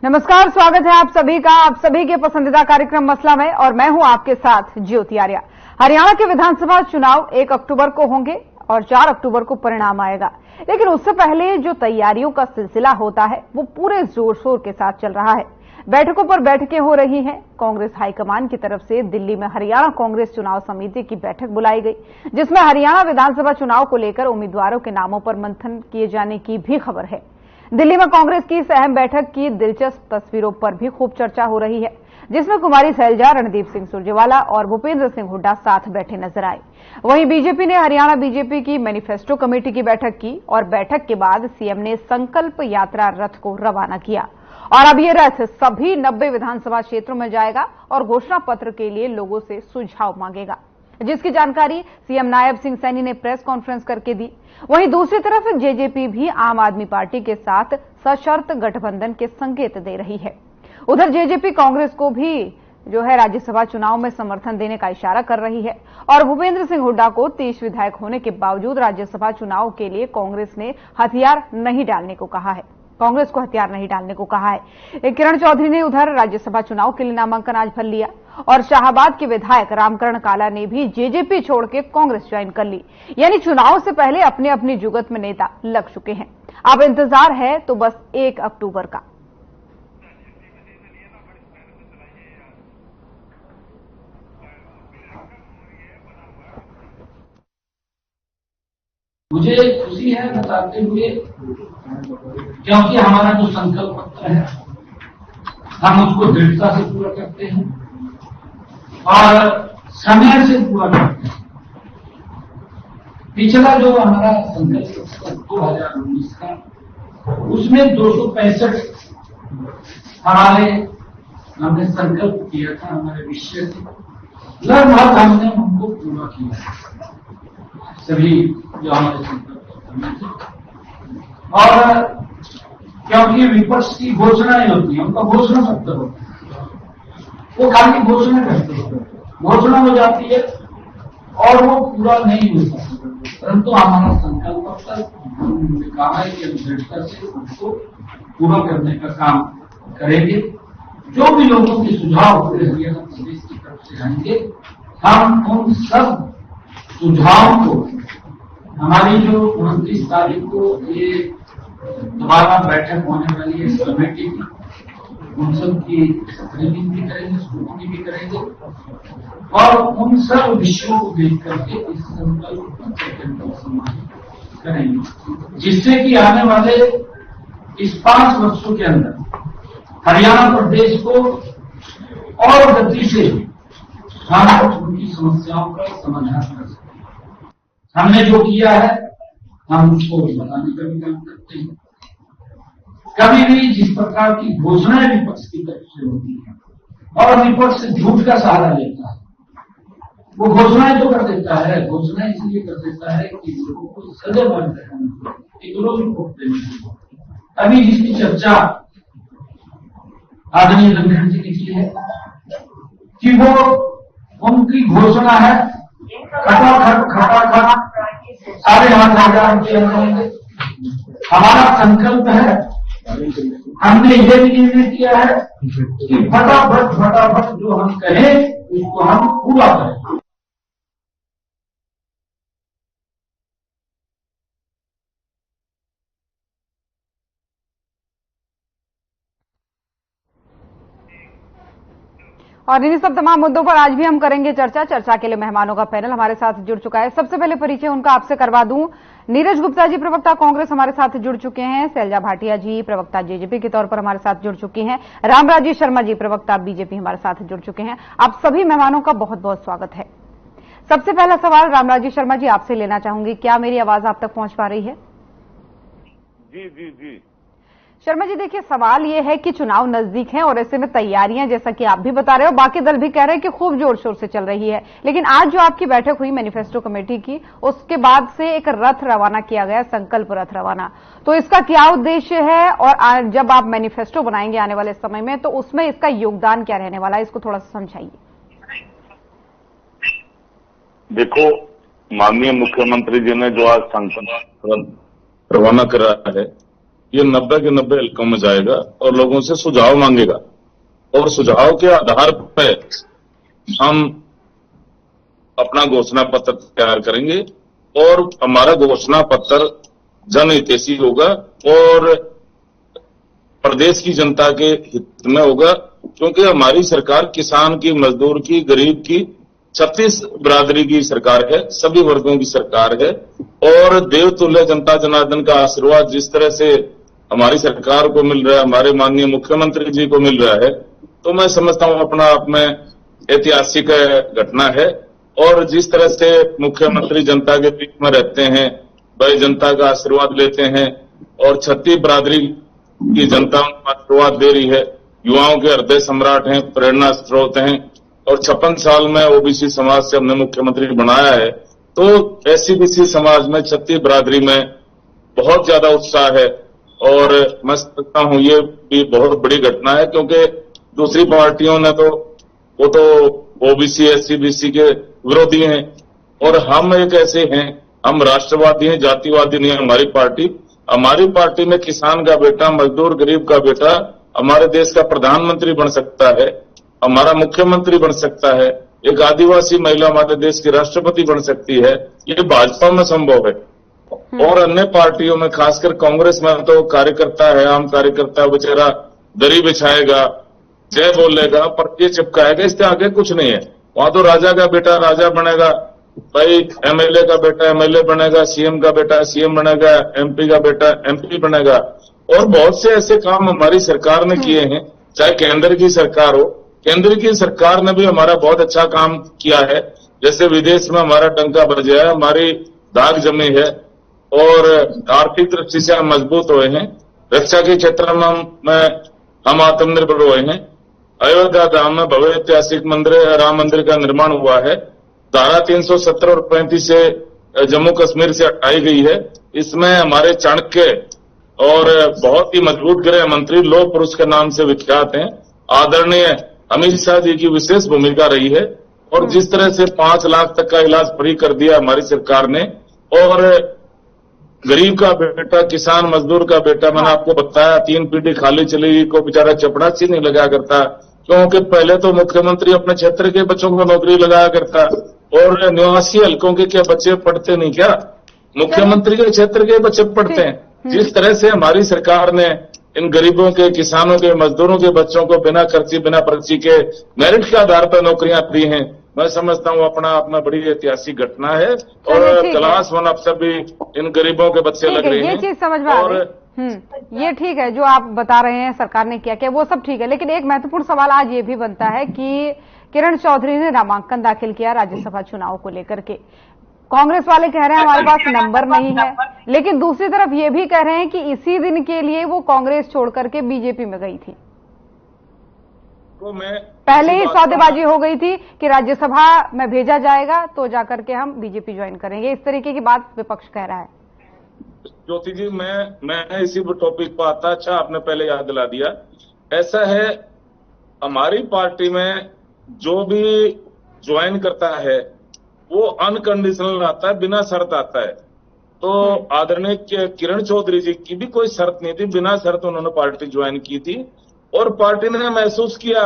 नमस्कार, स्वागत है आप सभी का आप सभी के पसंदीदा कार्यक्रम मसला में, और मैं हूं आपके साथ ज्योति आर्या। हरियाणा के विधानसभा चुनाव 1 अक्टूबर को होंगे और 4 अक्टूबर को परिणाम आएगा, लेकिन उससे पहले जो तैयारियों का सिलसिला होता है वो पूरे जोर शोर के साथ चल रहा है। बैठकों पर बैठकें हो रही हैं। कांग्रेस हाईकमान की तरफ से दिल्ली में हरियाणा कांग्रेस चुनाव समिति की बैठक बुलाई गई, जिसमें हरियाणा विधानसभा चुनाव को लेकर उम्मीदवारों के नामों पर मंथन किए जाने की भी खबर है। दिल्ली में कांग्रेस की इस अहम बैठक की दिलचस्प तस्वीरों पर भी खूब चर्चा हो रही है, जिसमें कुमारी सैलजा, रणदीप सिंह सुरजेवाला और भूपेंद्र सिंह हुड्डा साथ बैठे नजर आए। वहीं बीजेपी ने हरियाणा बीजेपी की मैनिफेस्टो कमेटी की बैठक की और बैठक के बाद सीएम ने संकल्प यात्रा रथ को रवाना किया और अब ये रथ सभी 90 विधानसभा क्षेत्रों में जाएगा और घोषणा पत्र के लिए लोगों से सुझाव मांगेगा, जिसकी जानकारी सीएम नायब सिंह सैनी ने प्रेस कॉन्फ्रेंस करके दी। वहीं दूसरी तरफ जेजेपी भी आम आदमी पार्टी के साथ सशर्त गठबंधन के संकेत दे रही है। उधर जेजेपी कांग्रेस को भी जो है राज्यसभा चुनाव में समर्थन देने का इशारा कर रही है और भूपेंद्र सिंह हुड्डा को 30 विधायक होने के बावजूद राज्यसभा चुनाव के लिए कांग्रेस ने हथियार नहीं डालने को कहा है। कांग्रेस को हथियार नहीं डालने को कहा है। किरण चौधरी ने उधर राज्यसभा चुनाव के लिए नामांकन आज भर लिया और शाहाबाद के विधायक रामकरण काला ने भी जेजेपी छोड़ के कांग्रेस ज्वाइन कर ली। यानी चुनाव से पहले अपने अपनी जुगत में नेता लग चुके हैं। अब इंतजार है तो बस 1 अक्टूबर का। मुझे खुशी है बताते हुए, क्योंकि हमारा जो संकल्प पत्र है हम उसको दृढ़ता से पूरा करते हैं और समय से पूरा करते हैं। पिछला जो हमारा संकल्प 2019 का, उसमें 265 हमने संकल्प किया था हमारे विषय से, लगभग हमने उनको पूरा किया सभी जो हमारे संकल्प थे। और क्योंकि विपक्ष की घोषणाएं होती है, उनका घोषणा पत्र होता है, वो खाली घोषणा करते हैं, घोषणा हो जाती है और वो पूरा नहीं हो सकता। परंतु हमारा संकल्प पत्र कहा है कि हम दृढ़ता से उसको पूरा करने का काम करेंगे। जो भी लोगों के सुझाव पूरे हरियाणा प्रदेश की तरफ से आएंगे, हम उन सब सुझावों को हमारी जो 29 तारीख को ये दोबारा बैठक होने वाली है कमेटी की, उन सब की स्क्रीनिंग भी करेंगे, स्क्रूटनी भी करेंगे और उन सब विषयों को देख करके इस संकल्प पत्र सम्मानित करेंगे, जिससे कि आने वाले इस 5 वर्षों के अंदर हरियाणा प्रदेश को और गति से हम उनकी समस्याओं का समाधान कर सकते। हमने जो किया है हम उसको बताने का भी काम करते हैं। कभी भी जिस प्रकार की घोषणाएं विपक्ष की तरफ से होती है और विपक्ष झूठ का सहारा लेता है, वो घोषणाएं तो कर देता है, घोषणाएं इसलिए कर देता है कि लोगों को सजा बन रहे। अभी जिसकी चर्चा आदरणीय धनखड़ जी ने की है कि वो उनकी घोषणा है खटाखट सारे 8,000 के अंदर। हमारा संकल्प है, हमने ये भी निर्णय किया है कि फटाफट जो हम कहें उसको हम पूरा करें। और इन्हीं सब तमाम मुद्दों पर आज भी हम करेंगे चर्चा के लिए मेहमानों का पैनल हमारे साथ जुड़ चुका है। सबसे पहले परिचय उनका आपसे करवा दूं। नीरज गुप्ता जी प्रवक्ता कांग्रेस हमारे साथ जुड़ चुके हैं। सैलजा भाटिया जी प्रवक्ता जेजेपी के तौर पर हमारे साथ जुड़ चुकी हैं। रामराजी शर्मा जी प्रवक्ता बीजेपी हमारे साथ जुड़ चुके हैं। आप सभी मेहमानों का बहुत बहुत स्वागत है। सबसे पहला सवाल रामराजी शर्मा जी आपसे लेना चाहूंगी, क्या मेरी आवाज आप तक पहुंच पा रही है? जी। शर्मा जी, देखिए सवाल ये है कि चुनाव नजदीक है और ऐसे में तैयारियां, जैसा कि आप भी बता रहे हो, बाकी दल भी कह रहे हैं कि खूब जोर शोर से चल रही है, लेकिन आज जो आपकी बैठक हुई मैनिफेस्टो कमेटी की, उसके बाद से एक रथ रवाना किया गया, संकल्प रथ रवाना, तो इसका क्या उद्देश्य है और जब आप मैनिफेस्टो बनाएंगे आने वाले समय में तो उसमें इसका योगदान क्या रहने वाला है, इसको थोड़ा सा समझाइए। देखो, माननीय मुख्यमंत्री जी ने जो आज संकल्प रवाना करा है, ये 90 के 90 हल्कों में जाएगा और लोगों से सुझाव मांगेगा और सुझाव के आधार पर हम अपना घोषणा पत्र तैयार करेंगे और हमारा घोषणा पत्र जनहितैषी होगा और प्रदेश की जनता के हित में होगा, क्योंकि हमारी सरकार किसान की, मजदूर की, गरीब की, 36 बिरादरी की सरकार है, सभी वर्गों की सरकार है। और देवतुल्य जनता जनार्दन का आशीर्वाद जिस तरह से हमारी सरकार को मिल रहा है, हमारे माननीय मुख्यमंत्री जी को मिल रहा है, तो मैं समझता हूं अपना आप में ऐतिहासिक घटना है। और जिस तरह से मुख्यमंत्री जनता के बीच में रहते हैं, वह जनता का आशीर्वाद लेते हैं और 36 बिरादरी की जनता उनको आशीर्वाद दे रही है, युवाओं के हृदय सम्राट हैं, प्रेरणा स्रोत हैं और 56 साल में ओबीसी समाज से हमने मुख्यमंत्री बनाया है। तो एससी-बीसी समाज में 36 बिरादरी में बहुत ज्यादा उत्साह है और मैं समझता हूं ये भी बहुत बड़ी घटना है, क्योंकि दूसरी पार्टियों ने तो वो तो ओबीसी एससी-बीसी के विरोधी हैं और हम एक ऐसे हैं, हम राष्ट्रवादी हैं, जातिवादी नहीं है हमारी पार्टी में किसान का बेटा, मजदूर गरीब का बेटा हमारे देश का प्रधानमंत्री बन सकता है, हमारा मुख्यमंत्री बन सकता है, एक आदिवासी महिला हमारे देश की राष्ट्रपति बन सकती है। ये भाजपा में संभव है और अन्य पार्टियों में, खासकर कांग्रेस में तो कार्यकर्ता है, आम कार्यकर्ता बेचारा दरी बिछाएगा, जय बोलेगा, पर्चे चिपकाएगा, इससे आगे कुछ नहीं है। वहां तो राजा का बेटा राजा बनेगा, भाई एमएलए का बेटा एमएलए बनेगा, सीएम का बेटा सीएम बनेगा, एमपी का बेटा एमपी बनेगा। और बहुत से ऐसे काम हमारी सरकार ने किए हैं, चाहे केंद्र की सरकार हो, केंद्र की सरकार ने भी हमारा बहुत अच्छा काम किया है। जैसे विदेश में हमारा डंका बजा है, हमारी दाग जमी है और आर्थिक दृष्टि से हम मजबूत हुए हैं। रक्षा के क्षेत्र में हम आत्मनिर्भर हुए हैं। अयोध्या धाम में भव्य ऐतिहासिक मंदिर, राम मंदिर का निर्माण हुआ है। धारा 370 और 35 से जम्मू कश्मीर से हटाई गई है। इसमें हमारे चाणक्य और बहुत ही मजबूत गृह मंत्री, लोह पुरुष के नाम से विख्यात हैं, आदरणीय अमित शाह जी की विशेष भूमिका रही है। और जिस तरह से 5 लाख तक का इलाज फ्री कर दिया हमारी सरकार ने, और गरीब का बेटा, किसान मजदूर का बेटा, मैंने आपको बताया 3 पीढ़ी खाली चली को बेचारा चपड़ासी नहीं लगा करता, क्योंकि पहले तो मुख्यमंत्री अपने क्षेत्र के बच्चों को नौकरी लगाया करता और निवासी हल्कों के क्या बच्चे पढ़ते नहीं क्या? मुख्यमंत्री के क्षेत्र के बच्चे पढ़ते हैं। जिस तरह से हमारी सरकार ने इन गरीबों के, किसानों के, मजदूरों के बच्चों को बिना खर्ची, बिना पर्ची के मेरिट के आधार पर नौकरियां दी हैं, मैं समझता हूं अपना आप में बड़ी ऐतिहासिक घटना है। और क्लास 1 अफसर भी इन गरीबों के बच्चे लग रहे हैं। ये चीज समझ में आ रही है। ये ठीक है जो आप बता रहे हैं सरकार ने क्या किया, वो सब ठीक है, लेकिन एक महत्वपूर्ण सवाल आज ये भी बनता है कि किरण चौधरी ने नामांकन दाखिल किया राज्यसभा चुनाव को लेकर के। कांग्रेस वाले कह रहे हैं हमारे पास नंबर नहीं है, लेकिन दूसरी तरफ ये भी कह रहे हैं कि इसी दिन के लिए वो कांग्रेस छोड़ करके बीजेपी में गई थी। तो मैं पहले ही सौदेबाजी हो गई थी कि राज्यसभा में भेजा जाएगा तो जाकर के हम बीजेपी ज्वाइन करेंगे, इस तरीके की बात विपक्ष कह रहा है। ज्योति जी, मैं इसी टॉपिक पर आता। अच्छा, आपने पहले याद दिला दिया। ऐसा है, हमारी पार्टी में जो भी ज्वाइन करता है वो अनकंडीशनल आता है, बिना शर्त आता है। तो आदरणीय किरण चौधरी जी की भी कोई शर्त नहीं थी, बिना शर्त उन्होंने पार्टी ज्वाइन की थी। और पार्टी ने महसूस किया,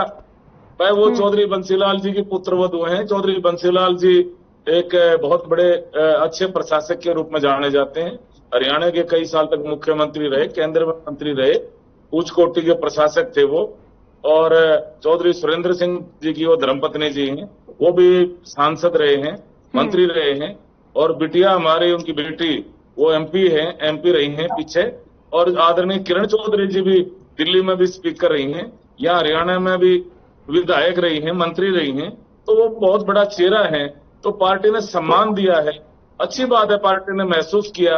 भाई वो चौधरी बंसीलाल जी की पुत्रवधू हैं। चौधरी बंसीलाल जी एक बहुत बड़े अच्छे प्रशासक के रूप में जाने जाते हैं। हरियाणा के कई साल तक मुख्यमंत्री रहे, केंद्र में मंत्री रहे, उच्च कोटि के प्रशासक थे वो। और चौधरी सुरेंद्र सिंह जी की वो धर्मपत्नी जी हैं, वो भी सांसद रहे हैं, मंत्री रहे हैं। और बिटिया हमारी, उनकी बेटी, वो एमपी रही हैं पीछे। और आदरणीय किरण चौधरी जी भी दिल्ली में भी स्पीकर रही हैं, या हरियाणा में भी विधायक रही हैं, मंत्री रही हैं। तो वो बहुत बड़ा चेहरा है, तो पार्टी ने सम्मान दिया है। अच्छी बात है, पार्टी ने महसूस किया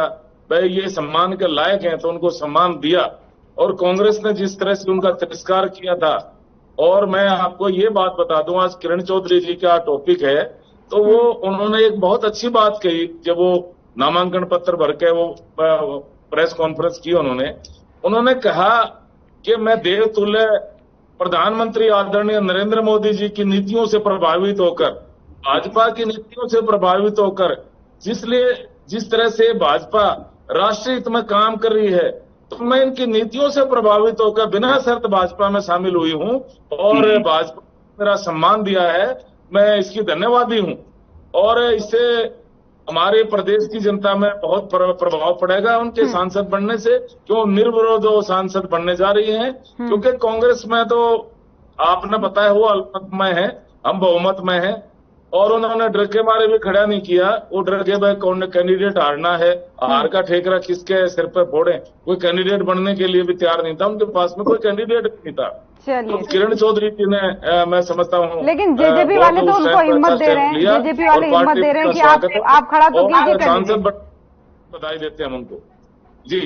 भाई ये सम्मान के लायक हैं, तो उनको सम्मान दिया। और कांग्रेस ने जिस तरह से उनका तिरस्कार किया था, और मैं आपको ये बात बता दूं, आज किरण चौधरी जी का टॉपिक है, तो वो उन्होंने एक बहुत अच्छी बात कही जब वो नामांकन पत्र भर के वो प्रेस कॉन्फ्रेंस की। उन्होंने कहा कि मैं देवतुल्य प्रधानमंत्री आदरणीय नरेंद्र मोदी जी की नीतियों से प्रभावित होकर, भाजपा की नीतियों से प्रभावित होकर, जिस तरह से भाजपा राष्ट्रीय हित में काम कर रही है, तो मैं इनकी नीतियों से प्रभावित होकर बिना शर्त भाजपा में शामिल हुई हूं और भाजपा ने मेरा सम्मान दिया है, मैं इसकी धन्यवादी हूं। और इससे हमारे प्रदेश की जनता में बहुत प्रभाव पड़ेगा उनके सांसद बनने से, क्यों निर्विरोध सांसद बनने जा रही हैं। क्योंकि कांग्रेस में तो आपने बताया हुआ अल्पमत में है, हम बहुमत में है, और उन्होंने डर के मारे भी खड़ा नहीं किया। वो डर के भाई कौन कैंडिडेट हारना है, हार का ठेकरा किसके सिर पर फोड़े, कोई कैंडिडेट बनने के लिए भी तैयार नहीं था, उनके पास में कोई कैंडिडेट नहीं था। तो किरण चौधरी जी ने मैं समझता हूँ, लेकिन जेजेपी वाले तो उनको हिम्मत दे रहे हैं, जेजेपी वाले हिम्मत दे रहे हैं कि आप खड़ा तो कीजिए, सांसद बधाई देते हैं हम उनको। जी,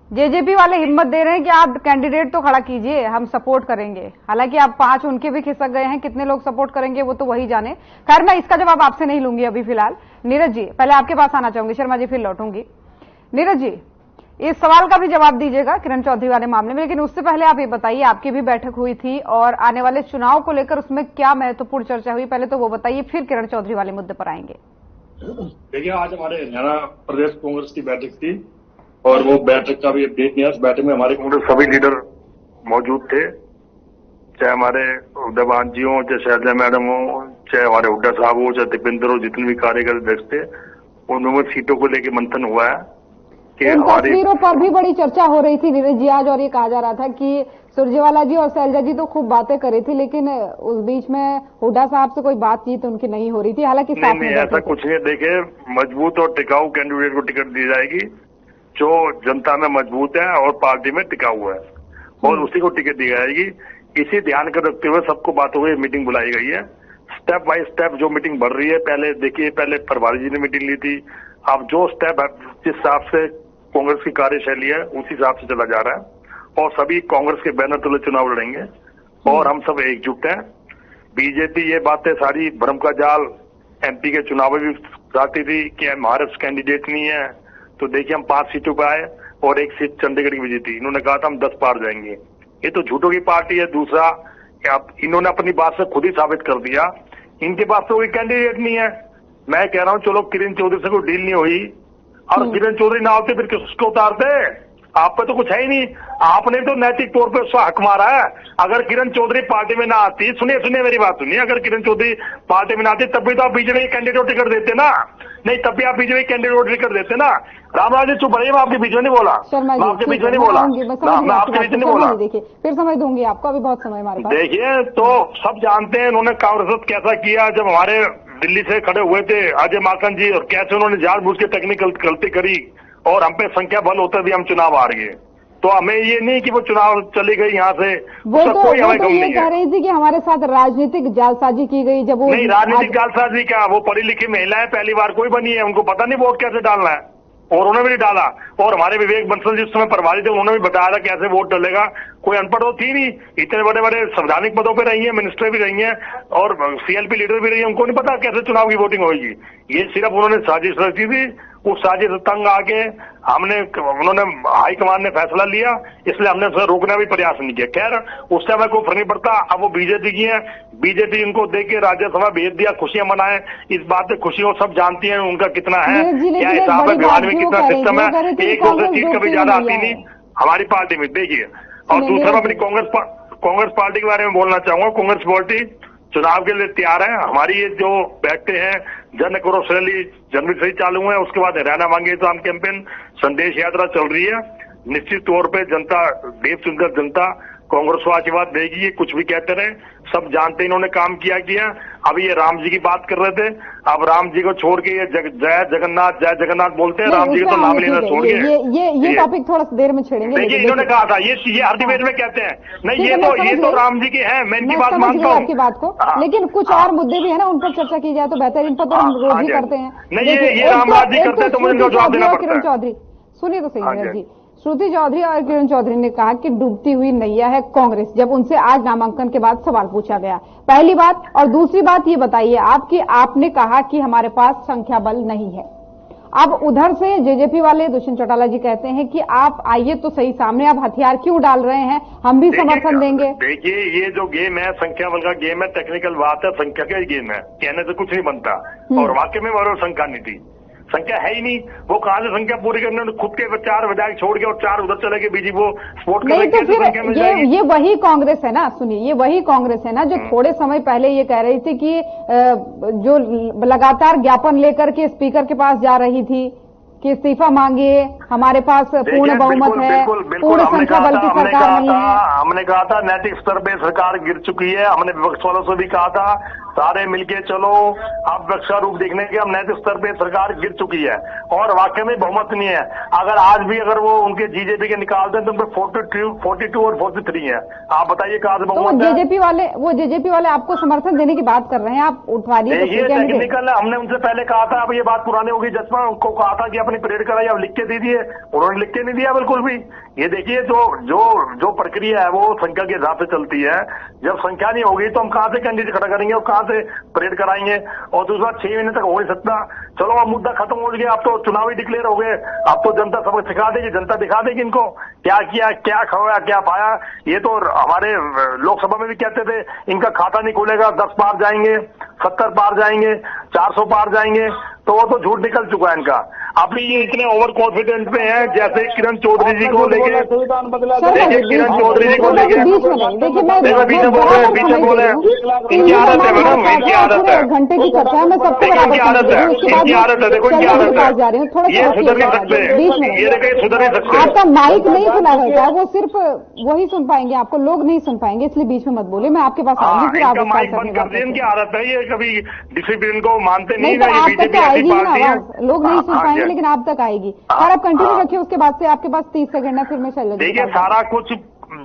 जेजेपी वाले हिम्मत दे रहे हैं कि आप कैंडिडेट तो खड़ा कीजिए, हम सपोर्ट करेंगे। हालांकि आप 5 उनके भी खिसक गए हैं, कितने लोग सपोर्ट करेंगे वो तो वही जाने। खैर, मैं इसका जवाब आपसे नहीं लूंगी अभी फिलहाल। नीरज जी, पहले आपके पास आना चाहूंगी, शर्मा जी फिर लौटूंगी। नीरज जी, इस सवाल का भी जवाब दीजिएगा किरण चौधरी वाले मामले में, लेकिन उससे पहले आप ये बताइए, आपकी भी बैठक हुई थी और आने वाले चुनाव को लेकर उसमें क्या महत्वपूर्ण चर्चा हुई, पहले तो वो बताइए, फिर किरण चौधरी वाले मुद्दे पर आएंगे। देखिए, आज हमारे हरियाणा प्रदेश कांग्रेस की बैठक थी और वो बैठक का भी अपडेट नहीं है। इस बैठक में हमारे कांग्रेस सभी लीडर मौजूद थे, चाहे हमारे देवान जी हो, चाहे शैलजा मैडम हो, चाहे हमारे हुड्डा साहब हो, चाहे दीपेंद्र हो, जितने भी कार्यकर्ता अध्यक्ष थे, उनमें सीटों को लेकर मंथन हुआ है कि हमारी तस्वीरों पर भी बड़ी चर्चा हो रही थी नीरज जी आज, और ये कहा जा रहा था कि सुरजेवाला जी और शैलजा जी तो खूब बातें कर रही थी, लेकिन उस बीच में हुड्डा साहब से कोई बातचीत उनकी नहीं हो रही थी। हालांकि नहीं, ऐसा कुछ नहीं। देखे, मजबूत और टिकाऊ कैंडिडेट को टिकट दी जाएगी जो जनता में मजबूत है और पार्टी में टिकाऊ है, और उसी को टिकट दी जाएगी। इसी ध्यान को रखते हुए सबको बातों को मीटिंग बुलाई गई है। स्टेप बाय स्टेप जो मीटिंग बढ़ रही है, पहले देखिए, पहले प्रभारी जी ने मीटिंग ली थी, अब जो स्टेप जिस हिसाब से कांग्रेस की कार्यशैली है उसी हिसाब से चला जा रहा है, और सभी कांग्रेस के बैनर तले चुनाव लड़ेंगे और हम सब एकजुट हैं। बीजेपी ये बातें सारी भ्रम का जाल एमपी के चुनाव में भी चाहती थी कि हमारे कैंडिडेट नहीं है, तो देखिए हम 5 सीटों पर आए और 1 सीट चंडीगढ़ की भी जीती। इन्होंने कहा था हम 10 पार जाएंगे, ये तो झूठों की पार्टी है। दूसरा, इन्होंने अपनी बात से खुद ही साबित कर दिया, इनके पास तो कोई कैंडिडेट नहीं है। मैं कह रहा हूं, चलो किरण चौधरी से कोई डील नहीं हुई और किरण चौधरी ना होते फिर किसको उतारते? आप पे तो कुछ है ही नहीं, आपने तो नैतिक तौर पे उसका हक मारा है। अगर किरण चौधरी पार्टी में ना आती, सुनिए मेरी बात सुनिए, अगर किरण चौधरी पार्टी में ना आती तब भी तो आप बीजेपी कैंडिडेट टिकट देते ना, नहीं तब भी आप बीजेपी कैंडिडेट टिकट देते ना। रामराज जी चुप रहिए, मैं आपके बीच में नहीं बोला, मैं आपके बीच में नहीं बोला, मैं आपके बीच में नहीं बोला। देखिए, फिर समझ दूंगी आपको, अभी बहुत समय हमारे पास। देखिए, तो सब जानते हैं इन्होंने कांग्रेस कैसा किया जब हमारे दिल्ली से खड़े हुए थे अजय माकन जी, और कैसे उन्होंने जानबूझ के टेक्निकल गलती करी और हम पे संख्या बल होते भी हम चुनाव हार गए। तो हमें ये नहीं कि वो चुनाव चली गई यहाँ से, वो तो ये कह रही थी कि हमारे साथ राजनीतिक जालसाजी की गई। जब वो नहीं, राजनीतिक जालसाजी क्या, वो पढ़ी लिखी महिलाएं पहली बार कोई बनी है, उनको पता नहीं वोट कैसे डालना है, और उन्होंने भी नहीं डाला। और हमारे विवेक बंसल जिस समय प्रभारी थे उन्होंने भी बताया था कैसे वोट डलेगा, कोई अनपढ़ तो थी नहीं, इतने बड़े बड़े संवैधानिक पदों पे रही है, मिनिस्टर भी रही है और सीएलपी लीडर भी रही है, उनको नहीं पता कैसे चुनाव की वोटिंग होगी। ये सिर्फ उन्होंने साजिश रची थी, उस साजिश से तंग आके उन्होंने हाईकमान ने फैसला लिया, इसलिए हमने उसे रोकने भी प्रयास नहीं किया। खैर, उस समय कोई फर्क नहीं पड़ता, अब वो बीजेपी की है, बीजेपी इनको देख के राज्यसभा भेज दिया, खुशियां मनाए, इस बात से खुशी हो, सब जानती है उनका कितना है, क्या हिसाब है, भिवानी में कितना सिस्टम है, 1-2 सीट कभी ज्यादा आती नहीं हमारी पार्टी में। देखिए, और दूसरा मैं अपनी कांग्रेस पार्टी के बारे में बोलना चाहूंगा। कांग्रेस पार्टी चुनाव के लिए तैयार है। हमारी ये जो बैठते हैं, जन क्रॉस रैली जनवरी से ही चालू है, उसके बाद हरियाणा मांगे तो हम कैंपेन संदेश यात्रा चल रही है। निश्चित तौर पे जनता, देव सुंदर जनता कांग्रेस को आशीर्वाद देगी, ये कुछ भी कहते रहे, सब जानते इन्होंने काम किया। अभी ये राम जी की बात कर रहे थे, अब राम जी को छोड़ के ये जय जगन्नाथ बोलते हैं, राम जी का तो नाम लेना छोड़ के ये टॉपिक थोड़ा देर में छेड़ेंगे। देखिए, इन्होंने कहा था ये हर डिबेट में कहते हैं, नहीं ये तो राम जी के हैं, मैं इनकी बात मानता हूँ आपकी बात को, लेकिन कुछ और मुद्दे भी है ना, उन पर चर्चा की जाए तो बेहतर। इन पर तो हम रोज ही करते हैं। नहीं, ये रामराज जी करते हैं तो मुझे जवाब देना पड़ता है। चौधरी सुनिए तो सही जी, श्रुति चौधरी और किरण चौधरी ने कहा कि डूबती हुई नैया है कांग्रेस, जब उनसे आज नामांकन के बाद सवाल पूछा गया। पहली बात, और दूसरी बात ये बताइए आपने कहा कि हमारे पास संख्या बल नहीं है। अब उधर से जेजेपी वाले दुष्यंत चौटाला जी कहते हैं कि आप आइए तो सही सामने, आप हथियार क्यों डाल रहे हैं, हम भी समर्थन देंगे। देखिए, ये जो गेम है संख्या बल का गेम है, टेक्निकल बात है, संख्या का ही गेम है, कहने से कुछ नहीं बनता। और वाकई में वो शंका नहीं थी, संख्या है ही नहीं। वो कहां से संख्या पूरी करने, उन्होंने खुद के 4 विधायक छोड़ के और 4 उधर चले गए बीजेपी वो सपोर्ट नहीं तो कर। फिर ये वही कांग्रेस है ना, सुनिए, ये वही कांग्रेस है ना जो थोड़े समय पहले ये कह रही थी कि जो लगातार ज्ञापन लेकर के स्पीकर के पास जा रही थी कि इस्तीफा मांगिए, हमारे पास पूर्ण बहुमत है, पूर्ण संख्या बल की सरकार नहीं है। हमने कहा था नैतिक स्तर पे सरकार गिर चुकी है, हमने विपक्ष वालों से भी कहा था सारे मिलके चलो, अब वृक्षारूप देखने के, हम नैतिक स्तर पे सरकार गिर चुकी है और वाकई में बहुमत नहीं है। अगर आज भी अगर वो उनके जीजेपी के निकाल दें तो उनके 42 और 43 है। आप बताइए कहां से बहुमत है? वो जेजेपी वाले आपको समर्थन देने की बात कर रहे हैं, आप उठवा दिए। ये टेक्निकल है, हमने उनसे पहले कहा था, अब ये बात पुरानी होगी। जसपा उनको कहा था कि अपनी परेड कराई, अब लिख के दे दिए, उन्होंने लिख के नहीं दिया बिल्कुल भी। ये देखिए जो प्रक्रिया है वो संख्या के हिसाब से चलती है। जब संख्या नहीं होगी तो हम कहां से कैंडिडेट खड़ा करेंगे और कहां से परेड कराएंगे? और दूसरा 6 महीने तक हो नहीं सकता। चलो अब मुद्दा खत्म हो गया, अब तो चुनाव ही डिक्लेयर हो गए, अब तो जनता सबक सिखा देगी, जनता दिखा देगी इनको क्या किया, क्या खोया, क्या पाया। ये तो हमारे लोकसभा में भी कहते थे इनका खाता नहीं खुलेगा, 10 पार जाएंगे, 70 पार जाएंगे, 400 पार जाएंगे, तो वो तो झूठ निकल चुका है इनका। अभी ये इतने ओवर कॉन्फिडेंट में है, जैसे किरण चौधरी जी को लेके, देखिए किरण चौधरी जी को लेके पीछे बोल रहे हैं। इनकी आदत है मैडम, इनकी आदत है, घंटे की चर्चा है, मैं सबको इनकी आदत है, इनकी आदत है, देखो इनकी आदत है, ये सुधर नहीं सकते, ये देखिए सुधर नहीं सकते। आपका माइक नहीं खुला रहता है, वो सिर्फ वही सुन पाएंगे, आपको लोग नहीं सुन पाएंगे, इसलिए बीच में मत बोलिए, मैं आपके पास आऊंगी फिर आप माइक बंद कर दें। इनकी आदत है, ये कभी डिसिप्लिन को मानते नहीं। तो आप तक आएगी ना, लोग नहीं सुन पाएंगे लेकिन आप तक आएगी। सर आप कंटिन्यू रखिए, उसके बाद से आपके पास 30 सेकंड है, फिर मैं चल जाऊंगी। देखिए सारा कुछ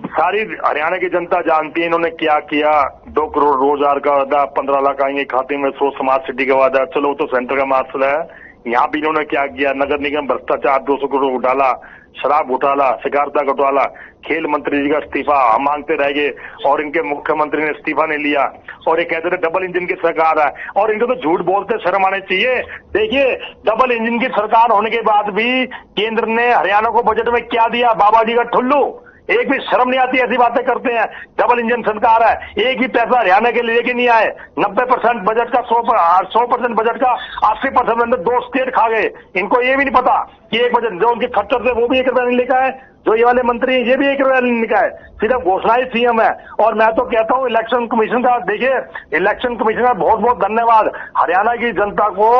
सारी हरियाणा की जनता जानती है इन्होंने क्या किया। 2 करोड़ रोजगार का वादा, 15 लाख आएंगे खाते में, 100 स्मार्ट सिटी का वादा, चलो तो सेंटर का मसला है। यहाँ भी इन्होंने क्या किया, नगर निगम भ्रष्टाचार, 200 करोड़ घोटाला, शराब घोटाला, शिकायता घोटाला, खेल मंत्री जी का इस्तीफा हम मांगते रह गए और इनके मुख्यमंत्री ने इस्तीफा नहीं लिया और ये कहते थे डबल इंजन की सरकार है और इनको तो झूठ बोलते शर्म आने चाहिए। देखिए डबल इंजन की सरकार होने के बाद भी केंद्र ने हरियाणा को बजट में क्या दिया, बाबा जी का ठुल्लू। एक भी शर्म नहीं आती, ऐसी बातें करते हैं। डबल इंजन सरकार है, एक भी पैसा हरियाणा के लिए लेके नहीं आए। 90% बजट का 100% बजट का 80% अंदर 2 स्टेट खा गए। इनको ये भी नहीं पता कि 1 बजट जो उनके खच्चर थे वो भी 1 रुपया नहीं लेकर आए, जो ये वाले मंत्री हैं ये भी 1 रुपया नहीं लिखा है, सिर्फ घोषणाएं सीएम है। और मैं तो कहता हूं इलेक्शन कमीशन का, देखिए इलेक्शन कमीशन का बहुत बहुत धन्यवाद। हरियाणा की जनता को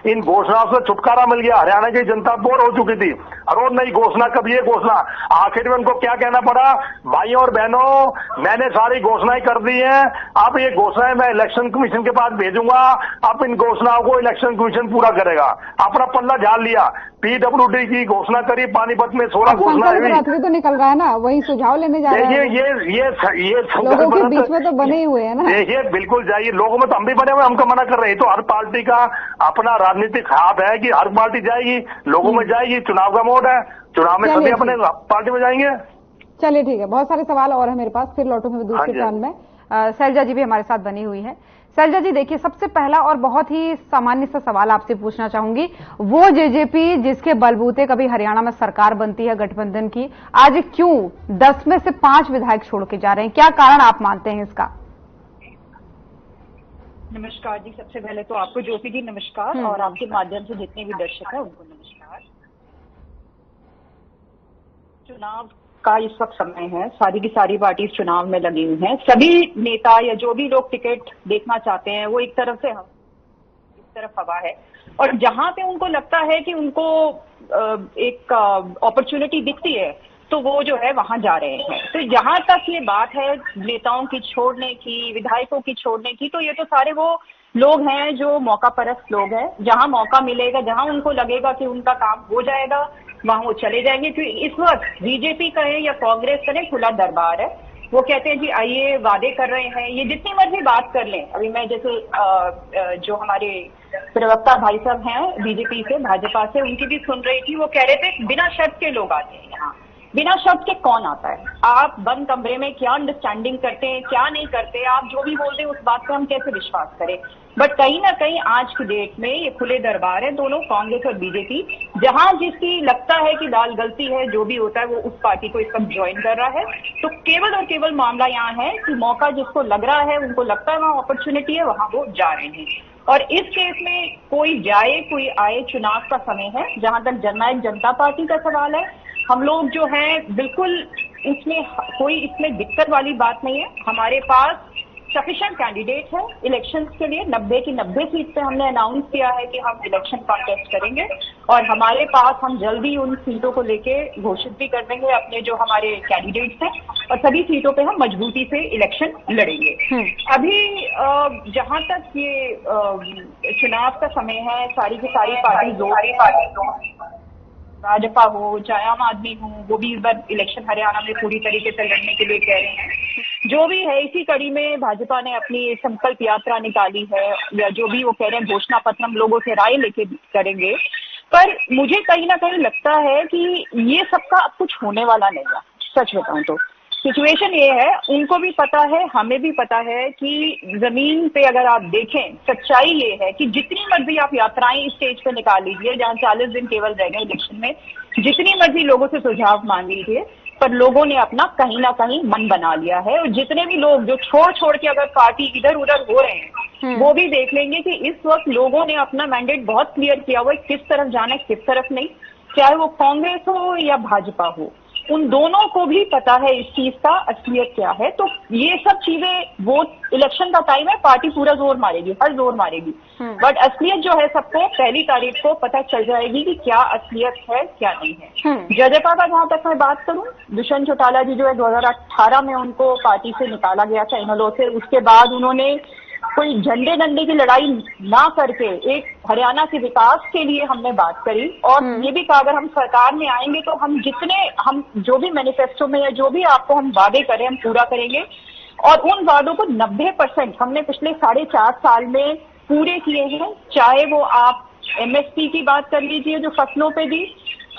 इन घोषणाओं से छुटकारा मिल गया। हरियाणा की जनता बोर हो चुकी थी, रोज नई घोषणा, कब ये घोषणा, आखिर में उनको क्या कहना पड़ा, भाइयों और बहनों मैंने सारी घोषणाएं कर दी हैं, अब ये घोषणाएं मैं इलेक्शन कमीशन के पास भेजूंगा, अब इन घोषणाओं को इलेक्शन कमीशन पूरा करेगा। अपना पल्ला झाड़ लिया, पीडब्ल्यूडी की घोषणा करी, पानीपत में 16 घोषणाएं हुई, तो निकल रहा है ना, वही सुझाव लेने जा रहे हैं। ये लोगों के बीच में तो बने ही हुए हैं ना। देखिए बिल्कुल जाइए, लोगों में तो हम भी बने हुए, हमको मना कर रहे हैं। तो हर पार्टी का अपना राजनीतिक हाथ है कि हर पार्टी जाएगी, लोगों में जाएगी, चुनाव का मोड है, चुनाव में सभी अपने पार्टी में जाएंगे। चलिए ठीक है, बहुत सारे सवाल और है मेरे पास, फिर लौटूंगी दूसरे टर्न में। शैलजा जी भी हमारे साथ बनी हुई है। शैलजा जी देखिए, सबसे पहला और बहुत ही सामान्य सा सवाल आपसे पूछना चाहूंगी, वो जेजेपी जिसके बलबूते कभी हरियाणा में सरकार बनती है गठबंधन की, आज क्यों 10 में से 5 विधायक छोड़ के जा रहे हैं, क्या कारण आप मानते हैं इसका? नमस्कार जी, सबसे पहले तो आपको ज्योति जी नमस्कार और आपके माध्यम से जितने भी दर्शक हैं उनको नमस्कार। चुनाव का इस वक्त समय है, सारी की सारी पार्टी चुनाव में लगी हुई हैं। सभी नेता या जो भी लोग टिकट देखना चाहते हैं वो एक तरफ से इस तरफ हवा है और जहां पे उनको लगता है कि उनको एक अपॉर्चुनिटी दिखती है तो वो जो है वहां जा रहे हैं। तो जहां तक ये बात है नेताओं की छोड़ने की, विधायकों की छोड़ने की, तो ये तो सारे वो लोग हैं जो मौका परस्त लोग हैं। जहां मौका मिलेगा, जहां उनको लगेगा कि उनका काम हो जाएगा, वहां वो चले जाएंगे। क्योंकि इस वक्त बीजेपी कहे या कांग्रेस कहे, खुला दरबार है। वो कहते हैं जी आइए, वादे कर रहे हैं, ये जितनी मर्जी बात कर लें। अभी मैं जैसे जो हमारे प्रवक्ता भाई साहब हैं बीजेपी से, भाजपा से, उनकी भी सुन रही थी, वो कह रहे थे बिना शर्त के लोग आते हैं यहाँ। बिना शर्त के कौन आता है? आप बंद कमरे में क्या अंडरस्टैंडिंग करते हैं, क्या नहीं करते, आप जो भी बोलते हैं उस बात पे हम कैसे विश्वास करें? बट कहीं ना कहीं आज की डेट में ये खुले दरबार है, दोनों कांग्रेस और बीजेपी। जहां जिसकी लगता है कि दाल गलती है, जो भी होता है, वो उस पार्टी को इस वक्त ज्वाइन कर रहा है। तो केवल और केवल मामला यहाँ है कि मौका जिसको लग रहा है, उनको लगता है वहां अपॉर्चुनिटी है, वहां वो जा रहे हैं। और इस केस में कोई जाए कोई आए, चुनाव का समय है। जहां तक जननायक जनता पार्टी का सवाल है, हम लोग जो है बिल्कुल उसमें कोई इसमें दिक्कत वाली बात नहीं है। हमारे पास सफिशिएंट कैंडिडेट है इलेक्शंस के लिए। 90 की 90 सीट पे हमने अनाउंस किया है कि हम इलेक्शन कॉन्टेस्ट करेंगे और हमारे पास हम जल्दी उन सीटों को लेके घोषित भी कर देंगे अपने जो हमारे कैंडिडेट्स हैं, और सभी सीटों पे हम मजबूती से इलेक्शन लड़ेंगे। अभी जहां तक ये चुनाव का समय है, सारी की सारी पार्टी भाजपा हो चाहे आम आदमी हो, वो भी इस बार इलेक्शन हरियाणा में पूरी तरीके से लड़ने के लिए कह रहे हैं। जो भी है, इसी कड़ी में भाजपा ने अपनी संकल्प यात्रा निकाली है, या जो भी वो कह रहे हैं घोषणा पत्र हम लोगों से राय लेके करेंगे। पर मुझे कहीं ना कहीं लगता है कि ये सबका अब कुछ होने वाला नहीं है। सच बताऊं तो सिचुएशन ये है, उनको भी पता है, हमें भी पता है कि जमीन पे अगर आप देखें, सच्चाई ये है कि जितनी मर्जी आप यात्राएं स्टेज पे निकाल लीजिए, जहां 40 दिन केवल रह गए इलेक्शन में, जितनी मर्जी लोगों से सुझाव मांग लीजिए, पर लोगों ने अपना कहीं ना कहीं मन बना लिया है। और जितने भी लोग जो छोड़ के अगर पार्टी इधर उधर हो रहे हैं, वो भी देख लेंगे कि इस वक्त लोगों ने अपना मैंडेट बहुत क्लियर किया हुआ है, किस तरफ जाना है किस तरफ नहीं। चाहे वो कांग्रेस हो या भाजपा हो, उन दोनों को भी पता है इस चीज का असलियत क्या है। तो ये सब चीजें, वोट इलेक्शन का टाइम है, पार्टी पूरा जोर मारेगी, हर जोर मारेगी, बट असलियत जो है सबको 1 तारीख को पता चल जाएगी कि क्या असलियत है क्या नहीं है। जजेपा का जहां तक मैं बात करूं, दुष्यंत चौटाला जी जो है 2018 में उनको पार्टी से निकाला गया था इनेलो से। उसके बाद उन्होंने कोई झंडे डंडे की लड़ाई ना करके एक हरियाणा के विकास के लिए हमने बात करी, और ये भी कहा अगर हम सरकार में आएंगे तो हम जो भी मैनिफेस्टो में या जो भी आपको हम वादे करें हम पूरा करेंगे। और उन वादों को 90% हमने पिछले 4.5 साल में पूरे किए हैं। चाहे वो आप एमएसपी की बात कर लीजिए जो फसलों पे दी,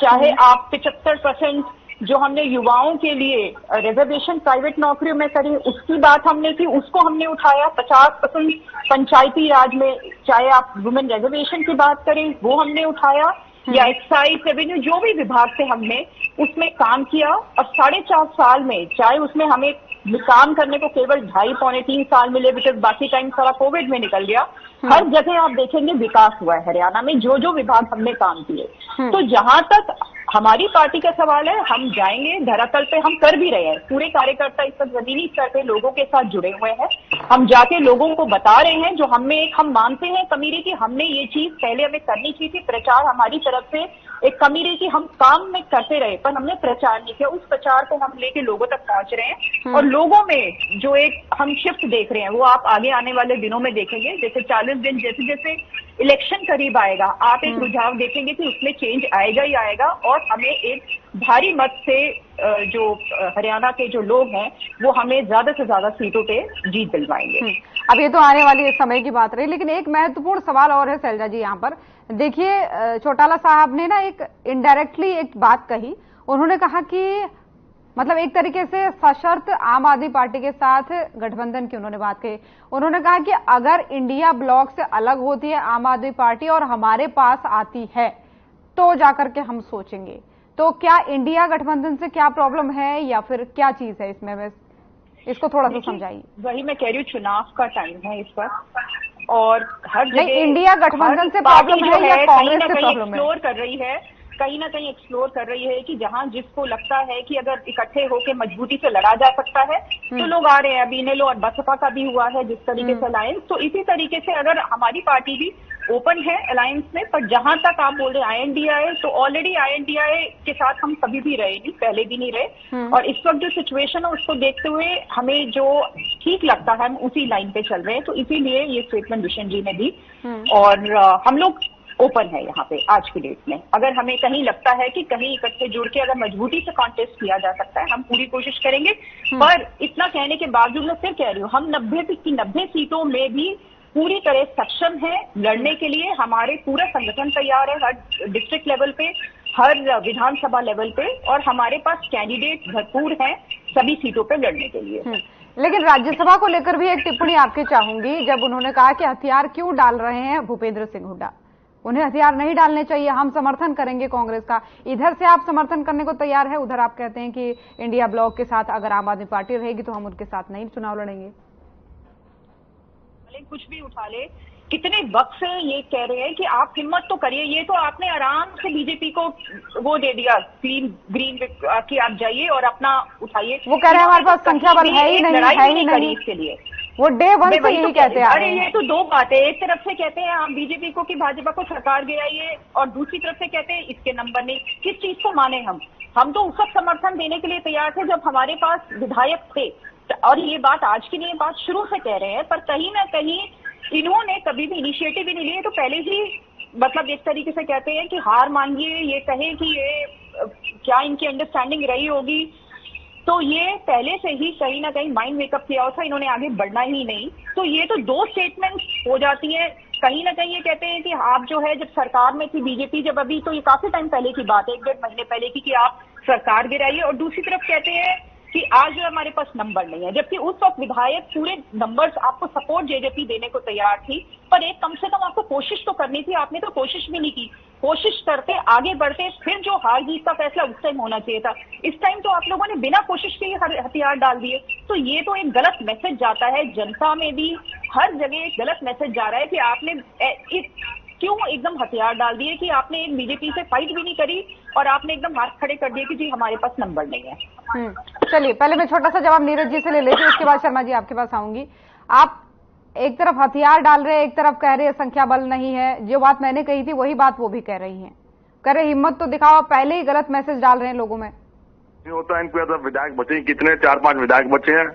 चाहे आप 75% जो हमने युवाओं के लिए रिजर्वेशन प्राइवेट नौकरियों में करी उसकी बात हमने की, उसको हमने उठाया। 50% पंचायती राज में, चाहे आप वुमेन रिजर्वेशन की बात करें वो हमने उठाया, या एक्साइज रेवेन्यू जो भी विभाग से हमने उसमें काम किया। और 4.5 साल में, चाहे उसमें हमें काम करने को केवल 2.5-3 साल मिले, बिकॉज बाकी टाइम सारा कोविड में निकल गया, हर जगह आप देखेंगे विकास हुआ है हरियाणा में, जो जो विभाग हमने काम किए। तो जहां तक हमारी पार्टी का सवाल है, हम जाएंगे धरातल पे, हम कर भी रहे हैं। पूरे कार्यकर्ता इस वक्त जमीनी स्तर पे लोगों के साथ जुड़े हुए हैं। हम जाके लोगों को बता रहे हैं जो हम मानते हैं कमी रही कि हमने ये चीज पहले हमें करनी चाहिए थी। प्रचार हमारी तरफ से एक कमी रही कि हम काम में करते रहे पर हमने प्रचार नहीं किया। उस प्रचार को हम लेके लोगों तक पहुंच रहे हैं, और लोगों में जो एक हम शिफ्ट देख रहे हैं वो आप आगे आने वाले दिनों में देखेंगे। जैसे 40 दिन जैसे जैसे इलेक्शन करीब आएगा, आप एक रुझाव देखेंगे कि उसमें चेंज आएगा ही आएगा, और हमें एक भारी मत से जो हरियाणा के जो लोग हैं वो हमें ज्यादा से ज्यादा सीटों पे जीत दिलवाएंगे। अब ये तो आने वाली समय की बात रही, लेकिन एक महत्वपूर्ण सवाल और है शैलजा जी यहाँ पर। देखिए, चौटाला साहब ने ना एक इनडायरेक्टली एक बात कही। उन्होंने कहा कि मतलब एक तरीके से सशर्त आम आदमी पार्टी के साथ गठबंधन की उन्होंने बात कही। उन्होंने कहा कि अगर इंडिया ब्लॉक से अलग होती है आम आदमी पार्टी और हमारे पास आती है तो जाकर के हम सोचेंगे। तो क्या इंडिया गठबंधन से क्या प्रॉब्लम है या फिर क्या चीज है इसमें? बस इसको थोड़ा सा समझाइए। वही मैं कह रही हूँ, चुनाव का टाइम है इस पर, और हर जगह इंडिया गठबंधन से प्रॉब्लम है या कांग्रेस से प्रॉब्लम है? एक्सप्लोर कर रही है, कहीं ना कहीं एक्सप्लोर कर रही है कि जहां जिसको लगता है कि अगर इकट्ठे होकर मजबूती से लड़ा जा सकता है तो लोग आ रहे हैं। अभी इनेलो और बसपा का भी हुआ है जिस तरीके से अलायंस, तो इसी तरीके से अगर हमारी पार्टी भी ओपन है अलायंस में। पर जहां तक आप बोल रहे हैं आईएनडीआई, तो ऑलरेडी आईएनडीआई के साथ हम कभी भी रहे नहीं, पहले भी नहीं रहे, और इस वक्त जो सिचुएशन है उसको देखते हुए हमें जो ठीक लगता है हम उसी लाइन पे चल रहे हैं। तो इसीलिए ये स्टेटमेंट दुष्यंत जी ने दी, और हम लोग ओपन है यहाँ पे आज की डेट में। अगर हमें कहीं लगता है कि कहीं इकट्ठे जुड़ के अगर मजबूती से कॉन्टेस्ट किया जा सकता है, हम पूरी कोशिश करेंगे। पर इतना कहने के बावजूद मैं फिर कह रही हूँ, हम 90 की 90 सीटों में भी पूरी तरह सक्षम है लड़ने के लिए। हमारे पूरा संगठन तैयार है, हर डिस्ट्रिक्ट लेवल पे, हर विधानसभा लेवल पे, और हमारे पास कैंडिडेट भरपूर हैं सभी सीटों पे लड़ने के लिए। लेकिन राज्यसभा को लेकर भी एक टिप्पणी आपकी चाहूंगी, जब उन्होंने कहा कि हथियार क्यों डाल रहे हैं भूपेंद्र सिंह हुड्डा। उन्हें हथियार नहीं डालने चाहिए, हम समर्थन करेंगे कांग्रेस का। इधर से आप समर्थन करने को तैयार है, उधर आप कहते हैं कि इंडिया ब्लॉक के साथ अगर आम आदमी पार्टी रहेगी तो हम उनके साथ नहीं चुनाव लड़ेंगे। कुछ भी उठा ले, कितने वक्त से ये कह रहे हैं कि आप हिम्मत तो करिए। ये तो आपने आराम से बीजेपी को वो दे दिया ग्रीन कि आप जाइए और अपना उठाइए। वो कह रहे हैं हमारे पास संख्या बल है ही नहीं, है ही नहीं इसके लिए। वो डे वन से यही कहते हैं। अरे ये तो दो बातें, एक तरफ से कहते हैं आप बीजेपी को कि भाजपा को सरकार गिराइए, और दूसरी तरफ से कहते हैं इसके नंबर नहीं। किस चीज को माने हम तो उस वक्त समर्थन देने के लिए तैयार थे जब हमारे पास विधायक थे, और ये बात आज की नहीं, बात शुरू से कह रहे हैं, पर कहीं ना कहीं इन्होंने कभी भी इनिशिएटिव ही नहीं लिए। तो पहले ही मतलब इस तरीके से कहते हैं कि हार मांगिए, ये कहे कि ये क्या इनकी अंडरस्टैंडिंग रही होगी। तो ये पहले से ही कहीं ना कहीं माइंड मेकअप किया हुआ था, इन्होंने आगे बढ़ना ही नहीं। तो ये तो दो स्टेटमेंट हो जाती है। कहीं ना कहीं ये कहते हैं कि आप जो है जब सरकार में थी बीजेपी, जब अभी तो ये काफी टाइम पहले की बात है, 1-1.5 महीने पहले की, कि आप सरकार गिराइए, और दूसरी तरफ कहते हैं कि आज जो हमारे पास नंबर नहीं है, जबकि उस वक्त विधायक पूरे नंबर्स आपको सपोर्ट जेजेपी देने को तैयार थी। पर एक कम से कम आपको कोशिश तो करनी थी, आपने तो कोशिश भी नहीं की। कोशिश करते आगे बढ़ते, फिर जो हार जीत का फैसला उस टाइम होना चाहिए था। इस टाइम तो आप लोगों ने बिना कोशिश के हथियार डाल दिए। तो ये तो एक गलत मैसेज जाता है, जनता में भी हर जगह एक गलत मैसेज जा रहा है कि आपने क्यों एकदम हथियार डाल दिए, कि आपने एक बीजेपी से फाइट भी नहीं करी और आपने एकदम हाथ खड़े कर दिए कि जी हमारे पास नंबर नहीं है। चलिए पहले मैं छोटा सा जवाब नीरज जी से ले लेती हूँ, उसके बाद शर्मा जी आपके पास आऊंगी। आप एक तरफ हथियार डाल रहे हैं, एक तरफ कह रहे हैं संख्या बल नहीं है। जो बात मैंने कही थी वही बात वो भी कह रही हैं, कह रहे हिम्मत तो दिखाओ, पहले ही गलत मैसेज डाल रहे हैं लोगों में। होता है इनको विधायक बचे कितने, 4-5 विधायक बचे हैं,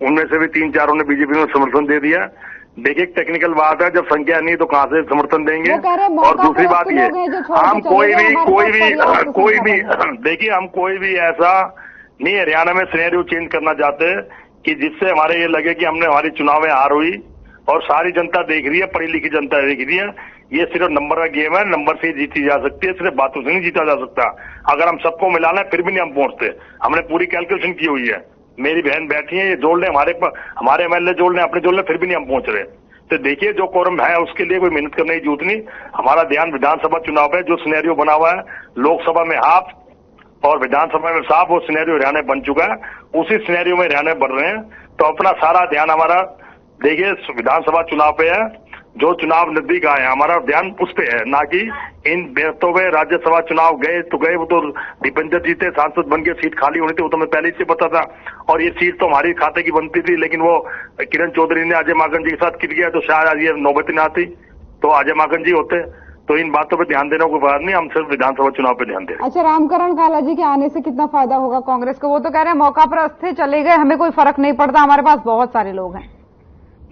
उनमें से भी 3-4 ने बीजेपी में समर्थन दे दिया। देखिए टेक्निकल बात है, जब संख्या नहीं तो कहां से समर्थन देंगे। और दूसरी बात ये, हम कोई भी देखिए, हम कोई भी ऐसा नहीं हरियाणा में सिनेरियो चेंज करना चाहते कि जिससे हमारे ये लगे कि हमने हमारी चुनाव में हार हुई और सारी जनता देख रही है, पढ़ी लिखी जनता देख रही है। ये सिर्फ नंबर का गेम है, नंबर से जीती जा सकती है, सिर्फ बातों से नहीं जीता जा सकता। अगर हम सबको मिला लें फिर भी नहीं हम पहुंचते। हमने पूरी कैलकुलेशन की हुई है, मेरी बहन बैठी है, ये जोड़ लें, हमारे एमएलए जोड़ लें, अपने जोड़ लें, फिर भी नहीं हम पहुंच रहे। तो देखिए जो कोरम है उसके लिए कोई मेहनत करने की जरूरत नहीं। हमारा ध्यान विधानसभा चुनाव पे जो सिनेरियो बना हुआ है, लोकसभा में हाफ और विधानसभा में साफ, वो सिनेरियो हरियाणा बन चुका है, उसी सिनेरियो में हरियाणा बढ़ रहे हैं। तो अपना सारा ध्यान हमारा देखिए विधानसभा चुनाव पे है, जो चुनाव नजदीक आए हमारा ध्यान उस पे है, ना कि इन बेहतों में। राज्यसभा चुनाव गए तो गए, वो तो दीपेंद्र जी थे, सांसद बन के सीट खाली होनी थी, वो तो मैं पहले से पता था। और ये सीट तो हमारी खाते की बनती थी, लेकिन वो किरण चौधरी ने अजय माकन जी के साथ किट गया, तो शायद आज ये नौबत ना आती, तो अजय माकन जी होते। तो इन बातों पे ध्यान देने को बात नहीं, हम सिर्फ विधानसभा चुनाव पे ध्यान दे रहे हैं। अच्छा, रामकरण काला जी के आने से कितना फायदा होगा कांग्रेस को? वो तो कह रहे हैं मौका पर थे, चले गए, हमें कोई फर्क नहीं पड़ता, हमारे पास बहुत सारे लोग हैं।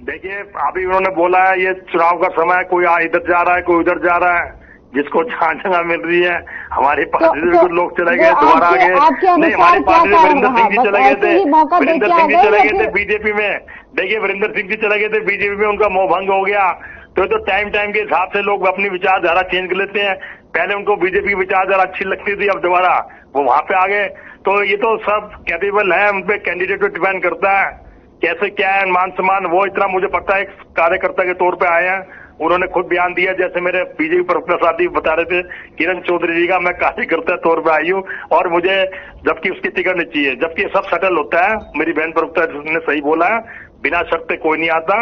देखिए अभी उन्होंने बोला है ये चुनाव का समय, कोई इधर जा रहा है, कोई उधर जा रहा है, जिसको जहां जगह मिल रही है। हमारी पार्टी से कुछ लोग चले गए, दोबारा आ गए। नहीं, हमारी पार्टी से वीरेंद्र सिंह जी चले गए थे, वीरेंद्र सिंह जी चले गए थे बीजेपी में। देखिए वीरेंद्र सिंह जी चले गए थे बीजेपी में, उनका मोह भंग हो गया। तो टाइम के हिसाब से लोग अपनी विचारधारा चेंज कर लेते हैं। पहले उनको बीजेपी की विचारधारा अच्छी लगती थी, अब दोबारा वो वहां पे आ गए। तो ये तो सब कैपेबल है, उन पे कैंडिडेट पे डिपेंड करता है कैसे क्या है मान सम्मान। वो इतना मुझे पता है, एक कार्यकर्ता के तौर पे आए हैं, उन्होंने खुद बयान दिया। जैसे मेरे बीजेपी प्रसाद जी बता रहे थे, किरण चौधरी जी का मैं कार्यकर्ता तौर पे आई हूँ और मुझे जबकि उसकी टिकट नहीं चाहिए, जबकि सब सेटल होता है। मेरी बहन प्रवक्ता ने सही बोला है, बिना शर्त कोई नहीं आता।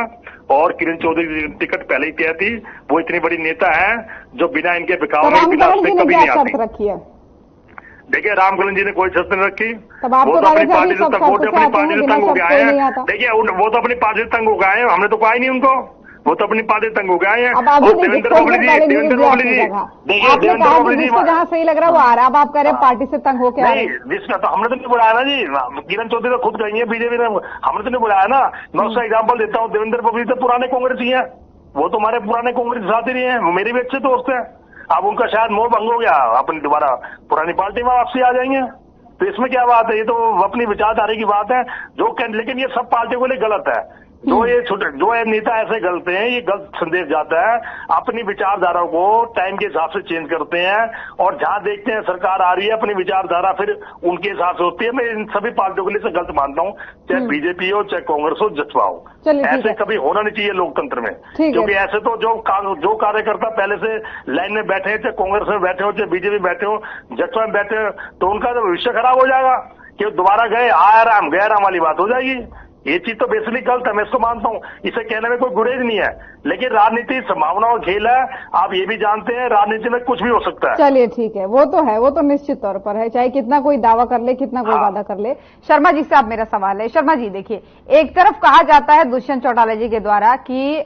और किरण चौधरी की टिकट पहले ही तय थी, वो इतनी बड़ी नेता है जो बिना इनके बिकाव में बिना कभी नहीं आती। देखिए रामकरण जी ने कोई शर्त नहीं रखी, वो तो अपनी पार्टी से तंग हो गए हैं। देखिए वो तो अपनी पार्टी से तंग हो गए हैं, हमने तो कहा ही नहीं उनको, वो तो अपनी पार्टी तंग हो गए हैं। और देवेंद्र बोबली जी देखिए देवेंद्र बोबली जी जहाँ सही लग रहा है वो आ रहा है, अब आप कह रहे हैं पार्टी से तंग होकर नहीं, जिसका तो हमने तो नहीं बुलाया ना जी। किरण चौधरी तो खुद गई है बीजेपी ने, हमने तो नहीं बुलाया ना। मैं उसका एग्जाम्पल देता हूँ, देवेंद्र बोबली तो पुराने कांग्रेसी हैं, वो तो हमारे पुराने कांग्रेस साथी रहे हैं, मेरे भी अच्छे दोस्त हैं। अब उनका शायद मोह भंग हो गया, अपनी दोबारा पुरानी पार्टी में वापसी आ जाएंगे। तो इसमें क्या बात है, ये तो अपनी विचारधारा की बात है जो लेकिन ये सब पार्टियों के लिए गलत है। जो ये नेता ऐसे गलत हैं, ये गलत संदेश जाता है। अपनी विचारधारा को टाइम के हिसाब से चेंज करते हैं और जहां देखते हैं सरकार आ रही है अपनी विचारधारा फिर उनके हिसाब से होती है। मैं इन सभी पार्टियों के लिए गलत मानता हूं, चाहे बीजेपी हो, चाहे कांग्रेस हो, जसपा हो। ऐसे कभी होना नहीं चाहिए लोकतंत्र में, क्योंकि ऐसे तो जो कार्यकर्ता पहले से लाइन में बैठे हैं, चाहे कांग्रेस में बैठे हो, चाहे बीजेपी बैठे हो, जसपा में बैठे हो, तो उनका तो भविष्य खराब हो जाएगा कि दोबारा गए आया राम गया राम वाली बात हो जाएगी। ये चीज तो बेसिकली गलत है, मैं इसको मानता हूँ, इसे कहने में कोई गुरेज नहीं है, लेकिन राजनीति संभावनाओं का खेल है, आप ये भी जानते हैं राजनीति में कुछ भी हो सकता है। चलिए ठीक है, वो तो है, वो तो निश्चित तौर पर है, चाहे कितना कोई दावा कर ले, कितना कोई वादा कर ले। शर्मा जी से आप मेरा सवाल है। शर्मा जी देखिए, एक तरफ कहा जाता है दुष्यंत चौटाला जी के द्वारा कि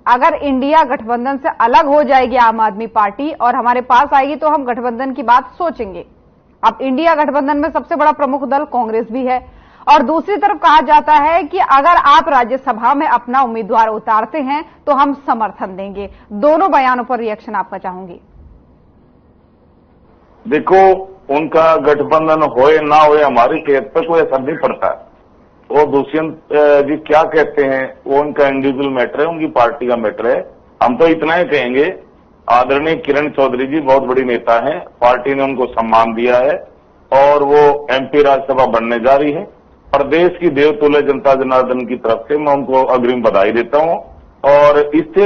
अगर इंडिया गठबंधन से अलग हो जाएगी आम आदमी पार्टी और हमारे पास आएगी तो हम गठबंधन की बात सोचेंगे। अब इंडिया गठबंधन में सबसे बड़ा प्रमुख दल कांग्रेस भी है, और दूसरी तरफ कहा जाता है कि अगर आप राज्यसभा में अपना उम्मीदवार उतारते हैं तो हम समर्थन देंगे। दोनों बयानों पर रिएक्शन आपका चाहूंगी। देखो, उनका गठबंधन होए ना होए हमारी सेहत पर कोई असर नहीं पड़ता। वो दुष्यंत जी क्या कहते हैं वो उनका इंडिविजुअल मैटर है, उनकी पार्टी का मैटर है। हम तो इतना ही कहेंगे, आदरणीय किरण चौधरी जी बहुत बड़ी नेता हैं, पार्टी ने उनको सम्मान दिया है और वो एमपी राज्यसभा बनने जा रही है। प्रदेश की देवतुल्य जनता जनार्दन की तरफ से मैं उनको अग्रिम बधाई देता हूं और इससे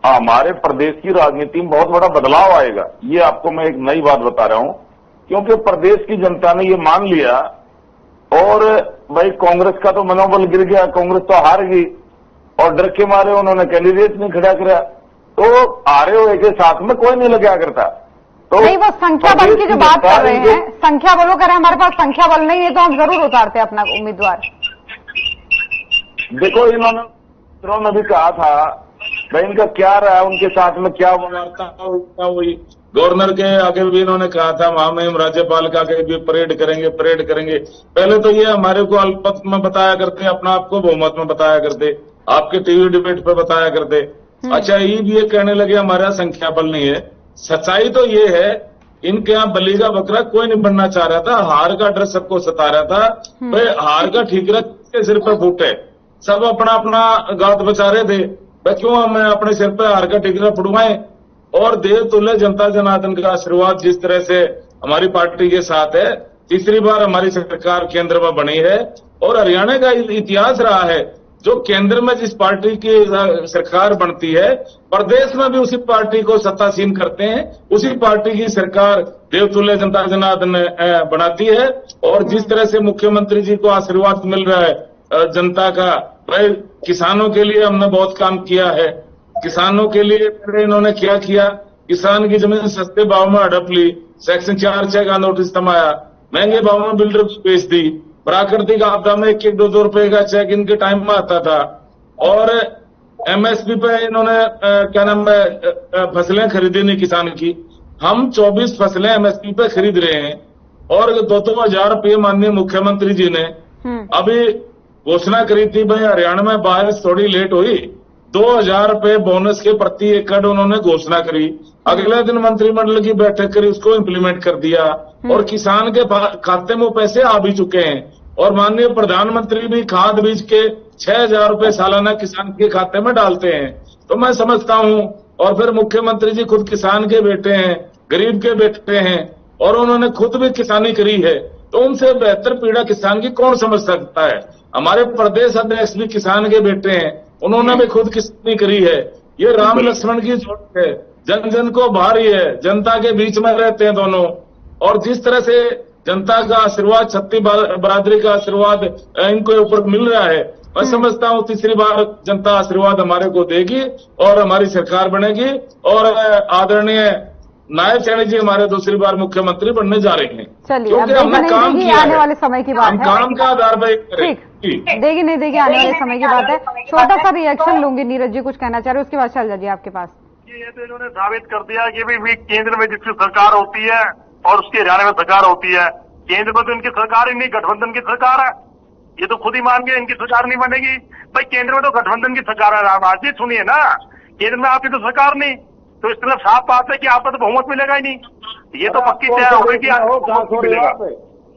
हमारे प्रदेश की राजनीति में बहुत बड़ा बदलाव आएगा। ये आपको मैं एक नई बात बता रहा हूं, क्योंकि प्रदेश की जनता ने ये मान लिया और भाई कांग्रेस का तो मनोबल गिर गया, कांग्रेस तो हार गई और डर के मारे उन्होंने कैंडिडेट नहीं खड़ा कराया, तो हारे हुए के साथ में कोई नहीं लगा करता। तो नहीं, वो संख्या बल की जो बात कर रहे हैं, संख्या बलों कह रहे हैं हमारे पास संख्या बल नहीं है तो हम जरूर उतारते हैं अपना उम्मीदवार। देखो, इन्होंने भी कहा था भाई इनका क्या रहा, उनके साथ में क्या वार्ता हुई। गवर्नर के आगे भी इन्होंने कहा था महामहिम राज्यपाल के आगे भी परेड करेंगे। पहले तो ये हमारे को अल्पमत में बताया करते, अपना आपको बहुमत में बताया करते, आपके टीवी डिबेट पे बताया करते। अच्छा, ये भी ये कहने लगे हमारा संख्या बल नहीं है। सच्चाई तो ये है, इनके यहाँ बलि का बकरा कोई नहीं बनना चाह रहा था, हार का डर सबको सता रहा था। भाई हार का ठीकरा किसके सिर पर फूटे, सब अपना अपना गात बचा रहे थे। भाई क्यों हमें अपने सिर पर हार का ठीकरा फुड़वाएं। और देवतुल्य जनता जनार्दन का आशीर्वाद जिस तरह से हमारी पार्टी के साथ है, तीसरी बार हमारी सरकार केंद्र में बनी है और हरियाणा का इतिहास रहा है, जो केंद्र में जिस पार्टी की सरकार बनती है प्रदेश में भी उसी पार्टी को सत्तासीन करते हैं, उसी पार्टी की सरकार देवतुल्य जनता जनार्दन बनाती है। और जिस तरह से मुख्यमंत्री जी को आशीर्वाद मिल रहा है जनता का, भाई किसानों के लिए हमने बहुत काम किया है, किसानों के लिए इन्होंने क्या किया, किसान की जमीन सस्ते भाव में हड़प ली, सेक्शन 4(6) का नोटिस थमाया, महंगे भाव में बिल्डर बेच दी, प्राकृतिक आपदा में 1-1, 2-2 रुपए का चेक इनके टाइम में आता था। और एमएसपी पे इन्होंने क्या नाम है फसलें खरीदी नहीं किसान की। हम 24 फसलें एमएसपी पे खरीद रहे हैं और 2-2 हजार रुपये माननीय मुख्यमंत्री जी ने अभी घोषणा करी थी। भाई हरियाणा में बारिश थोड़ी लेट हुई, 2000 रुपये बोनस के प्रति एकड़ उन्होंने घोषणा करी। अगले दिन मंत्रिमंडल की बैठक करी, उसको इम्प्लीमेंट कर दिया और किसान के खाते में पैसे आ भी चुके हैं। और माननीय प्रधानमंत्री भी खाद बीज के 6000 रुपये सालाना किसान के खाते में डालते हैं। तो मैं समझता हूं, और फिर मुख्यमंत्री जी खुद किसान के बेटे हैं, गरीब के बेटे हैं और उन्होंने खुद भी किसानी करी है, तो उनसे बेहतर पीड़ा किसान की कौन समझ सकता है। हमारे प्रदेश अध्यक्ष भी किसान के बेटे हैं, उन्होंने भी खुद किसानी करी है। ये राम लक्ष्मण की जोड़ी है, जन जन को भारी है, जनता के बीच में रहते हैं दोनों। और जिस तरह से जनता का आशीर्वाद, छत्ती बरादरी का आशीर्वाद इनके ऊपर मिल रहा है, मैं समझता हूं तीसरी बार जनता आशीर्वाद हमारे को देगी और हमारी सरकार बनेगी और आदरणीय नायब सैनी जी हमारे दूसरी बार मुख्यमंत्री बनने जा रहे हैं। चलिए, अब हमने काम किया आने वाले समय की बात है, काम का आधार पर ठीक देगी नहीं देगी आने वाले समय की बात है। छोटा सा रिएक्शन लूंगी, नीरज जी कुछ कहना चाह रहे हो, उसके बाद चल जाइए आपके पास। ये तो इन्होंने साबित कर दिया कि भी केंद्र में जिसकी सरकार होती है और उसकी हरियाणा में सरकार होती है, केंद्र में तो इनकी सरकार ही नहीं, गठबंधन की सरकार है। ये तो खुद ही मान गए इनकी सरकार नहीं बनेगी। भाई केंद्र में तो गठबंधन की सरकार है, रामराज जी सुनिए ना, केंद्र में आपकी तो सरकार नहीं, तो इस तरफ साफ बात है कि आपका तो बहुमत मिलेगा ही नहीं। ये तो पक्की तय हो गई कि आपको मिलेगा।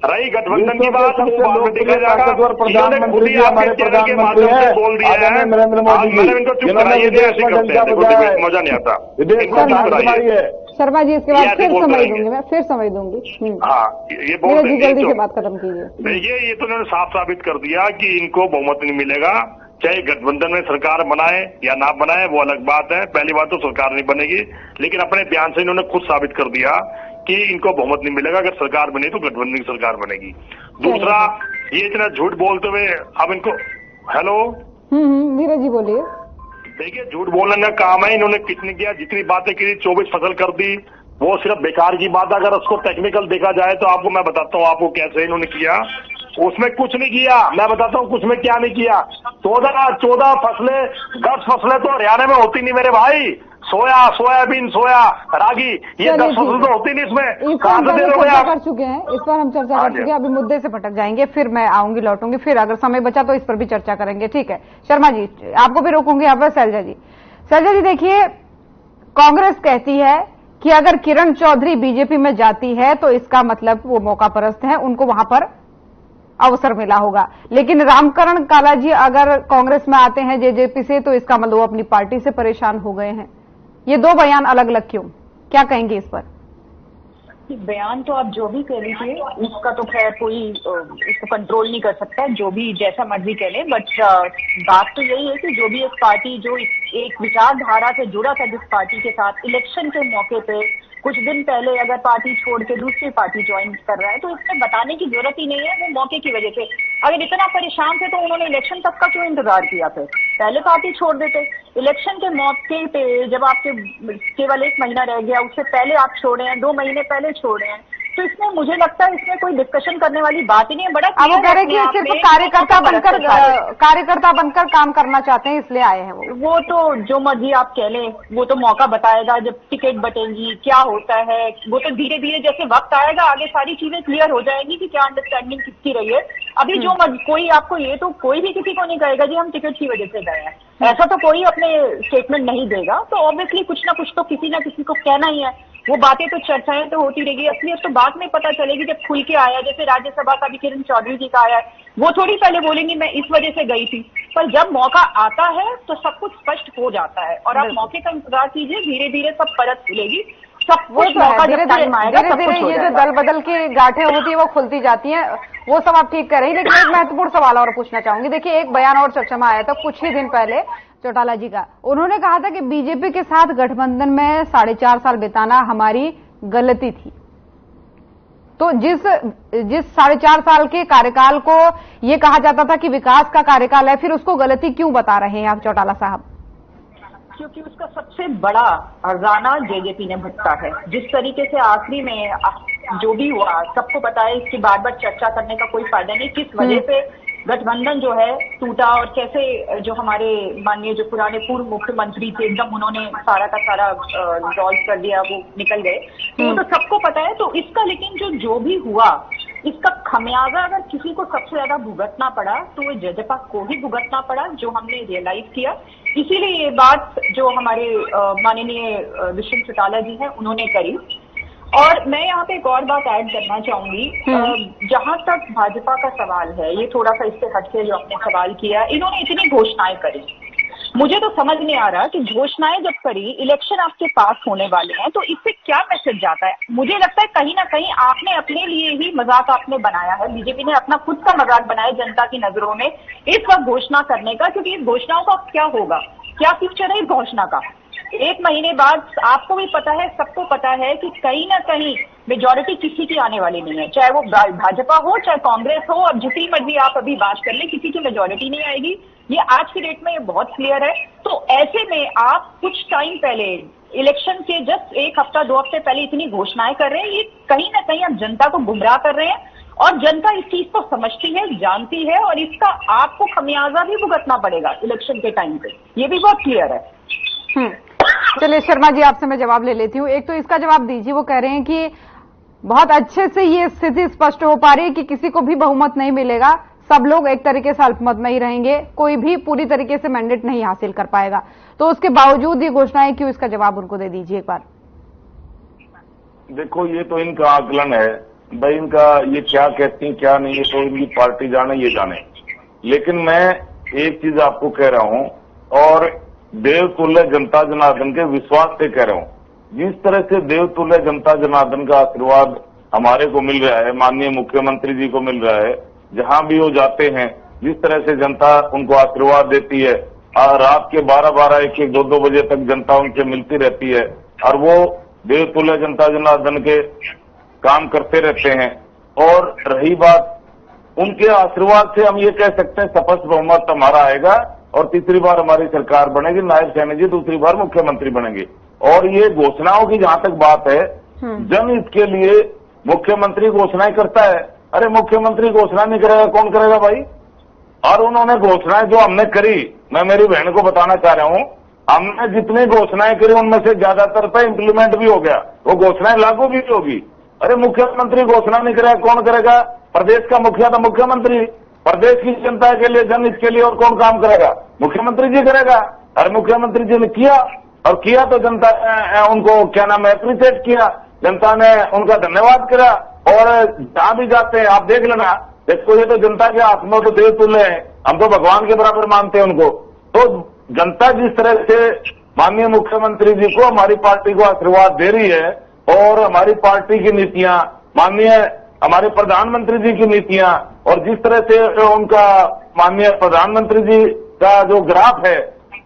रही गठबंधन की बात, वो बाद में देखा जाएगा। इन्होंने खुद ही आपके चैनल के माध्यम से बोल दिया है, मैंने इनको चुप कराइए, ऐसे करते हैं, मजा नहीं आता, इनको चुप कराइए। शर्मा जी इसके बाद फिर समय दूंगी, मैं फिर समय दूंगी। हाँ, ये बोल जी जल्दी से बात खत्म कीजिए। ये तो उन्होंने साफ साबित कर दिया कि इनको बहुमत नहीं मिलेगा, चाहे गठबंधन में सरकार बनाए या ना बनाए वो अलग बात है। पहली बात तो सरकार नहीं बनेगी, लेकिन अपने बयान से इन्होंने खुद साबित कर दिया कि इनको बहुमत नहीं मिलेगा। अगर सरकार बनी तो गठबंधन की सरकार बनेगी। दूसरा, ये इतना झूठ बोलते हुए अब इनको हेलो नीरज जी बोलिए। देखिए, झूठ बोलने का काम है। इन्होंने कितनी किया, जितनी बातें की 24 फसल कर दी, वो सिर्फ बेकार की बात। अगर उसको टेक्निकल देखा जाए तो आपको मैं बताता हूँ आपको कैसे इन्होंने किया। उसमें कुछ नहीं किया, मैं बताता हूँ कुछ में क्या नहीं किया। 14 फसलें 10 फसलें तो हरियाणा में होती नहीं मेरे भाई। सोयाबीन, रागी, ये 10 फसल तो होती नहीं इसमें। कहां से दे रहे हो आप? कर चुके हैं इस पर, हम चर्चा कर चुके हैं। अभी मुद्दे से भटक जाएंगे, फिर मैं आऊंगी, लौटूंगी, फिर अगर समय बचा तो इस पर भी चर्चा करेंगे। ठीक है शर्मा जी, आपको भी रोकूंगी यहाँ पर। शैलजा जी देखिए, कांग्रेस कहती है कि अगर किरण चौधरी बीजेपी में जाती है तो इसका मतलब वो मौका परस्त है, उनको वहां पर अवसर मिला होगा। लेकिन रामकरण काला जी अगर कांग्रेस में आते हैं जेजेपी से तो इसका मतलब वो अपनी पार्टी से परेशान हो गए हैं। ये दो बयान अलग अलग क्यों, क्या कहेंगे इस पर? बयान तो आप जो भी कह लीजिए, उसका तो खैर कोई इसको कंट्रोल नहीं कर सकता, जो भी जैसा मर्जी कह ले। बट बात तो यही है कि जो भी एक पार्टी जो एक विचारधारा से जुड़ा था, जिस पार्टी के साथ इलेक्शन के मौके पे कुछ दिन पहले अगर पार्टी छोड़ के दूसरी पार्टी ज्वाइन कर रहा है, तो इसमें बताने की जरूरत ही नहीं है। वो मौके की वजह से अगर इतना परेशान थे तो उन्होंने इलेक्शन तक का क्यों इंतजार किया? फिर पहले पार्टी छोड़ देते। इलेक्शन के मौके पे जब आपके केवल 1 महीना रह गया, उससे पहले आप छोड़े हैं, 2 महीने पहले छोड़े हैं, तो इसमें मुझे लगता है इसमें कोई डिस्कशन करने वाली बात ही नहीं है। बड़ा अब वो कह रहे कि सिर्फ कार्यकर्ता बनकर काम करना चाहते हैं, इसलिए आए हैं वो तो जो मर्जी आप कह लें, वो तो मौका बताएगा जब टिकट बटेंगी, क्या होता है। वो तो धीरे धीरे जैसे वक्त आएगा आगे सारी चीजें क्लियर हो जाएंगी कि क्या अंडरस्टैंडिंग किसकी रही है। अभी जो कोई आपको ये तो कोई भी किसी को नहीं कहेगा जी हम टिकट की वजह से गए हैं, ऐसा तो कोई अपने स्टेटमेंट नहीं देगा। तो ऑब्वियसली कुछ ना कुछ तो किसी ना किसी को कहना ही है। वो बातें तो चर्चाएं तो होती रहेगी, असलियत तो बाद में पता चलेगी जब खुल के आया। जैसे राज्यसभा का भी किरण चौधरी जी का आया है, वो थोड़ी पहले बोलेंगी मैं इस वजह से गई थी, पर जब मौका आता है तो सब कुछ स्पष्ट हो जाता है। और आप मौके का इंतजार कीजिए, धीरे धीरे सब परत खुलेगी, सब कुछ मौका जब टाइम आएगा सब कुछ हो ये जो जाएगा। दल बदल की गांठें होती है वो खुलती जाती हैं, वो सब आप ठीक कर रही हैं। लेकिन एक महत्वपूर्ण सवाल और पूछना चाहूंगी। देखिए, एक बयान और चर्चा में आया था कुछ ही दिन पहले चौटाला जी का। उन्होंने कहा था कि बीजेपी के साथ गठबंधन में 4.5 साल बिताना हमारी गलती थी। तो जिस 4.5 साल के कार्यकाल को ये कहा जाता था कि विकास का कार्यकाल है, फिर उसको गलती क्यों बता रहे हैं आप चौटाला साहब? क्योंकि उसका सबसे बड़ा हर्जाना जेजेपी ने भुगता है। जिस तरीके से आखिरी में जो भी हुआ सबको पता है, इसकी बार बार चर्चा करने का कोई फायदा नहीं। किस वजह से गठबंधन जो है टूटा और कैसे जो हमारे माननीय जो पुराने पूर्व मुख्यमंत्री थे एकदम उन्होंने सारा का सारा रिजॉल्व कर दिया, वो निकल गए, तो वो तो सबको पता है। तो इसका लेकिन जो भी हुआ इसका खमियाजा अगर किसी को सबसे ज्यादा भुगतना पड़ा तो वो जेजेपी को ही भुगतना पड़ा, जो हमने रियलाइज किया। इसीलिए ये बात जो हमारे माननीय दुष्यंत चौटाला जी हैं उन्होंने करी। और मैं यहाँ पे एक और बात ऐड करना चाहूंगी, जहां तक भाजपा का सवाल है, ये थोड़ा सा इससे हटके जो आपने सवाल किया, इन्होंने इतनी घोषणाएं करी, मुझे तो समझ नहीं आ रहा कि घोषणाएं जब करी, इलेक्शन आपके पास होने वाले हैं, तो इससे क्या मैसेज जाता है? मुझे लगता है कहीं ना कहीं आपने अपने लिए ही मजाक आपने बनाया है, बीजेपी ने अपना खुद का मजाक बनाया जनता की नजरों में इस वक्त घोषणा करने का। क्योंकि इस घोषणाओं का क्या होगा, क्या फ्यूचर है इस घोषणा का? 1 महीने बाद आपको भी पता है, सबको पता है कि कहीं ना कहीं मेजॉरिटी किसी की आने वाली नहीं है, चाहे वो भाजपा हो चाहे कांग्रेस हो। अब जितनी मर्जी आप अभी बात कर लें, किसी की मेजॉरिटी नहीं आएगी, ये आज की डेट में ये बहुत क्लियर है। तो ऐसे में आप कुछ टाइम पहले इलेक्शन के जस्ट 1 हफ्ता 2 हफ्ते पहले इतनी घोषणाएं कर रहे हैं, ये कहीं ना कहीं आप जनता को गुमराह कर रहे हैं। और जनता इस चीज को समझती है, जानती है, और इसका आपको खमियाजा भी भुगतना पड़ेगा इलेक्शन के टाइम पे, ये भी बहुत क्लियर है। चलिए शर्मा जी, आपसे मैं जवाब ले लेती हूँ। एक तो इसका जवाब दीजिए, वो कह रहे हैं कि बहुत अच्छे से ये स्थिति स्पष्ट हो पा रही है कि किसी को भी बहुमत नहीं मिलेगा, सब लोग एक तरीके से अल्पमत में ही रहेंगे, कोई भी पूरी तरीके से मैंडेट नहीं हासिल कर पाएगा। तो उसके बावजूद ये घोषणाएं क्यों, इसका जवाब उनको दे दीजिए एक बार। देखो, ये तो इनका आकलन है भाई, इनका ये क्या कहती क्या नहीं, ये तो इनकी पार्टी जाने, ये जाने। लेकिन मैं एक चीज आपको कह रहा हूं, और देवतुल्य जनता जनार्दन के विश्वास से कह रहा हूं। जिस तरह से देवतुल्य जनता जनार्दन का आशीर्वाद हमारे को मिल रहा है, माननीय मुख्यमंत्री जी को मिल रहा है, जहां भी वो जाते हैं जिस तरह से जनता उनको आशीर्वाद देती है, रात के 12-12, 1-1, 2-2 बजे तक जनता उनसे मिलती रहती है, और वो देवतुल्य जनता जनार्दन के काम करते रहते हैं। और रही बात उनके आशीर्वाद से हम ये कह सकते हैं स्पष्ट बहुमत हमारा आएगा और तीसरी बार हमारी सरकार बनेगी। नायब सैनी जी दूसरी बार मुख्यमंत्री बनेंगे। और ये घोषणाओं की जहां तक बात है, जन इसके लिए मुख्यमंत्री घोषणाएं करता है। अरे मुख्यमंत्री घोषणा नहीं करेगा, कौन करेगा भाई? और उन्होंने घोषणाएं जो हमने करी, मैं मेरी बहन को बताना चाह रहा हूं, हमने जितनी घोषणाएं करी उनमें से ज्यादातर पे इम्प्लीमेंट भी हो गया, वो घोषणाएं लागू भी होगी। अरे मुख्यमंत्री घोषणा नहीं करेगा, कौन करेगा? प्रदेश का मुखिया तो मुख्यमंत्री, प्रदेश की जनता के लिए, जन इसके लिए और कौन काम करेगा? मुख्यमंत्री जी करेगा। अरे मुख्यमंत्री जी ने किया, और किया तो जनता ने उनको क्या नाम है अप्रिशिएट किया, जनता ने उनका धन्यवाद करा। और जहां भी जाते हैं आप देख लेना, देखो ये तो जनता के हाथ में तो देव तुल्य है, हम तो भगवान के बराबर मानते हैं उनको। तो जनता जिस तरह से माननीय मुख्यमंत्री जी को, हमारी पार्टी को आशीर्वाद दे रही है, और हमारी पार्टी की नीतियां, माननीय हमारे प्रधानमंत्री जी की नीतियां, और जिस तरह से उनका माननीय प्रधानमंत्री जी का जो ग्राफ है,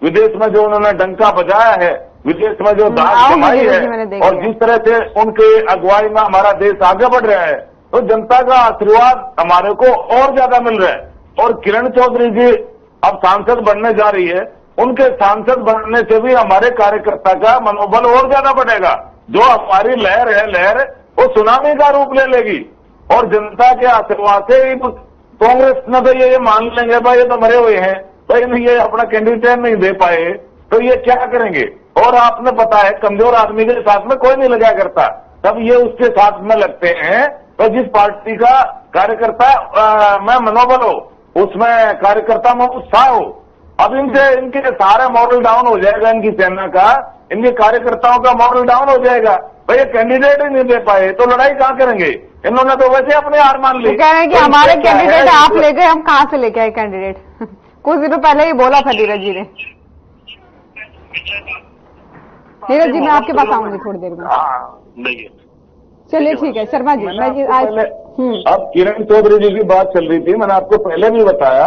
विदेश में जो उन्होंने डंका बजाया है, विदेश में जो दाद कमाई है, और जिस तरह से उनके अगुवाई में हमारा देश आगे बढ़ रहा है, तो जनता का आशीर्वाद हमारे को और ज्यादा मिल रहा है। और किरण चौधरी जी अब सांसद बनने जा रही है, उनके सांसद बनने से भी हमारे कार्यकर्ता का मनोबल और ज्यादा बढ़ेगा। जो हमारी लहर है, लहर वो सुनामी का रूप ले लेगी। और जनता के आशीर्वाद से कांग्रेस न तो ये मान लेंगे भाई ये तो मरे हुए हैं, भाई ये अपना कैंडिडेट नहीं दे पाए तो ये क्या करेंगे। और आपने पता है कमजोर आदमी के साथ में कोई नहीं लगा करता, तब ये उसके साथ में लगते हैं। तो जिस पार्टी का कार्यकर्ता में मनोबल हो, उसमें कार्यकर्ता में उत्साह हो, अब इनके सारा मॉडल डाउन हो जाएगा, इनकी सेना का, इनके कार्यकर्ताओं का मॉडल डाउन हो जाएगा। भाई ये कैंडिडेट ही नहीं दे पाए तो लड़ाई कहां करेंगे? इन्होंने तो वैसे अपने हार मान ली। कह रहे हैं कि हमारे कैंडिडेट आप ले गए, हम कहां से लेके आए कैंडिडेट? कुछ दिनों पहले ही बोला था नीरज जी ने। नीरज जी मैं आपके पास आऊंगी थोड़ी देर में। देखिए चलिए ठीक है शर्मा जी, मैं जी आज अब किरण चौधरी जी की बात चल रही थी, मैंने आपको पहले भी बताया।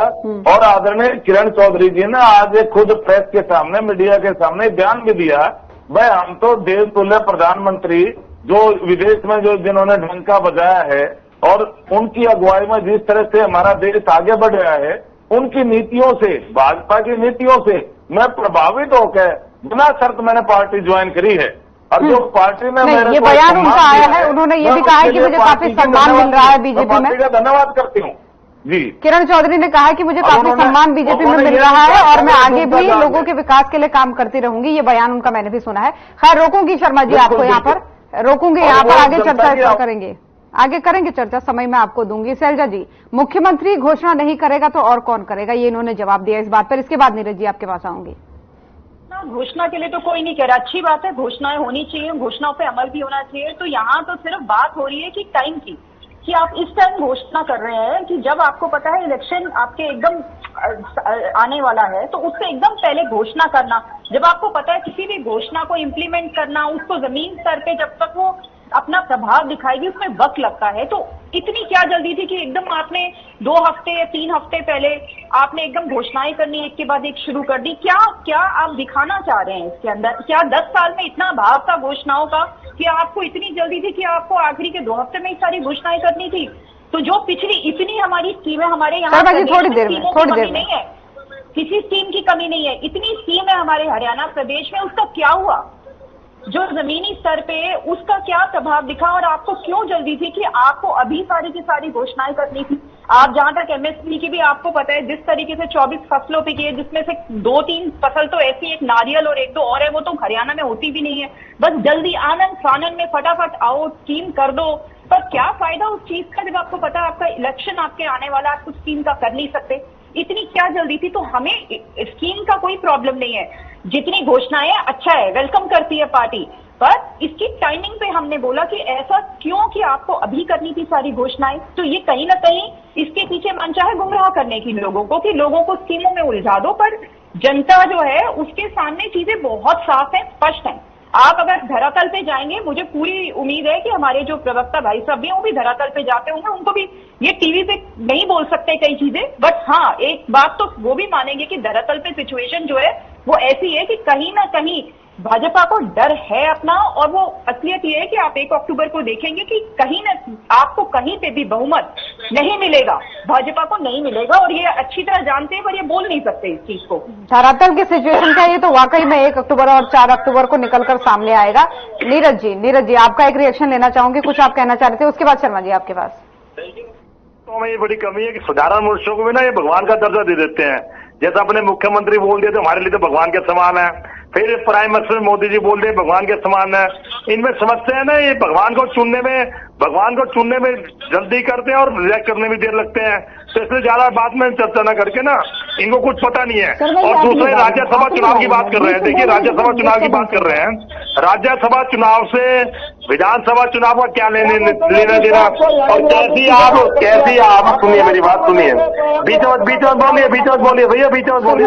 और आदरणीय किरण चौधरी जी ने आज खुद प्रेस के सामने, मीडिया के सामने बयान भी दिया, भाई हम तो देव तुल्य प्रधानमंत्री जो विदेश में जो जिन्होंने डंका बजाया है, और उनकी अगुवाई में जिस तरह से हमारा देश आगे बढ़ रहा है, उनकी नीतियों से, भाजपा की नीतियों से मैं प्रभावित होकर बिना शर्त मैंने पार्टी ज्वाइन करी है। और जो पार्टी में मेरे ये बयान उनका आया है, उन्होंने ये भी कहा है कि मुझे काफी सम्मान मिल रहा है बीजेपी में। का धन्यवाद करती हूँ जी। किरण चौधरी ने कहा है कि मुझे काफी सम्मान बीजेपी में मिल रहा है और मैं आगे भी लोगों के विकास के लिए काम करती रहूंगी। ये बयान उनका मैंने भी सुना है। खैर रोकूंगी शर्मा जी आपको यहाँ पर, रोकूंगी यहाँ पर, आगे चर्चा करेंगे, आगे करेंगे चर्चा, समय मैं आपको दूंगी। शैलजा जी, मुख्यमंत्री घोषणा नहीं करेगा तो और कौन करेगा, ये इन्होंने जवाब दिया इस बात पर। इसके बाद नीरज जी आपके पास आऊंगी। घोषणा के लिए तो कोई नहीं कह रहा, अच्छी बात है, घोषणाएं होनी चाहिए, घोषणाओं पे अमल भी होना चाहिए। तो यहाँ तो सिर्फ बात हो रही है कि टाइम की, कि आप इस टाइम घोषणा कर रहे हैं कि जब आपको पता है इलेक्शन आपके एकदम आने वाला है, तो उससे एकदम पहले घोषणा करना। जब आपको पता है किसी भी घोषणा को इम्प्लीमेंट करना, उसको जमीन स्तर पे जब तक वो अपना प्रभाव दिखाएगी उसमें वक्त लगता है। तो इतनी क्या जल्दी थी कि एकदम आपने 2 हफ्ते या 3 हफ्ते पहले आपने एकदम घोषणाएं करनी एक के बाद एक शुरू कर दी। क्या आप दिखाना चाह रहे हैं इसके अंदर? क्या 10 साल में इतना भाव था घोषणाओं का कि आपको इतनी जल्दी थी कि आपको आखिरी के 2 हफ्ते में ही सारी घोषणाएं करनी थी? तो जो पिछली इतनी हमारी स्कीमें हमारे यहाँ थोड़ी देर नहीं है, किसी स्कीम की कमी नहीं है, इतनी स्कीम है हमारे हरियाणा प्रदेश में, उसका क्या हुआ? जो जमीनी स्तर पे उसका क्या प्रभाव दिखा? और आपको क्यों जल्दी थी कि आपको अभी सारी की सारी घोषणाएं करनी थी? आप जहां तक एमएसपी की भी आपको पता है, जिस तरीके से 24 फसलों पे की है, जिसमें से 2-3 फसल तो ऐसी, एक नारियल और 1-2 और है, वो तो हरियाणा में होती भी नहीं है। बस जल्दी आनंद फानन में फटाफट आओ, स्कीम कर दो, पर क्या फायदा उस चीज का जब आपको पता है आपका इलेक्शन आपके आने वाला, आप कुछ स्कीम का कर नहीं सकते? इतनी क्या जल्दी थी? तो हमें स्कीम का कोई प्रॉब्लम नहीं है, जितनी घोषणाएं अच्छा है, वेलकम करती है पार्टी, पर इसकी टाइमिंग पे हमने बोला कि ऐसा क्यों कि आपको अभी करनी थी सारी घोषणाएं। तो ये कहीं ना कहीं इसके पीछे मनचा है गुमराह करने की लोगों को, कि लोगों को स्कीमों में उलझा दो। पर जनता जो है उसके सामने चीजें बहुत साफ है, स्पष्ट है। आप अगर धरातल पे जाएंगे, मुझे पूरी उम्मीद है कि हमारे जो प्रवक्ता भाई साहब भी वो भी धरातल पे जाते होंगे, उनको भी ये टीवी पे नहीं बोल सकते कई चीजें, बट हाँ एक बात तो वो भी मानेंगे कि धरातल पे सिचुएशन जो है वो ऐसी है कि कहीं ना कहीं भाजपा को डर है अपना, और वो असलियत ये है कि आप 1 अक्टूबर को देखेंगे कि कहीं न आपको कहीं पे भी बहुमत नहीं मिलेगा, भाजपा को नहीं मिलेगा, और ये अच्छी तरह जानते हैं पर ये बोल नहीं सकते इस चीज को। धरातल की सिचुएशन क्या है, ये तो वाकई में 1 अक्टूबर और 4 अक्टूबर को निकलकर सामने आएगा। नीरज जी आपका एक रिएक्शन लेना चाहूंगी, कुछ आप कहना चाह रहे थे, उसके बाद शर्मा जी आपके पास। तो हमें ये बड़ी कमी है कि साधारण मनुष्यों को भी ना ये भगवान का दर्जा दे देते हैं। जैसा अपने मुख्यमंत्री बोल दिए थे हमारे लिए तो भगवान के समान है, फिर प्राइम मिनिस्टर मोदी जी बोल दिए भगवान के समान है। इनमें समझते हैं ना, ये भगवान को चुनने में जल्दी करते हैं और रिजेक्ट करने में देर लगते हैं, तो इसलिए ज्यादा बात में चर्चा न करके ना, इनको कुछ पता नहीं है। और दूसरे राज्यसभा चुनाव की बात कर रहे हैं। देखिए राज्यसभा चुनाव की बात कर रहे हैं, राज्यसभा चुनाव से विधानसभा चुनाव का क्या लेना देना। और कैसी आप सुनिए मेरी बात सुनिए, बीच में बोलिए भैया, बीच में बोलिए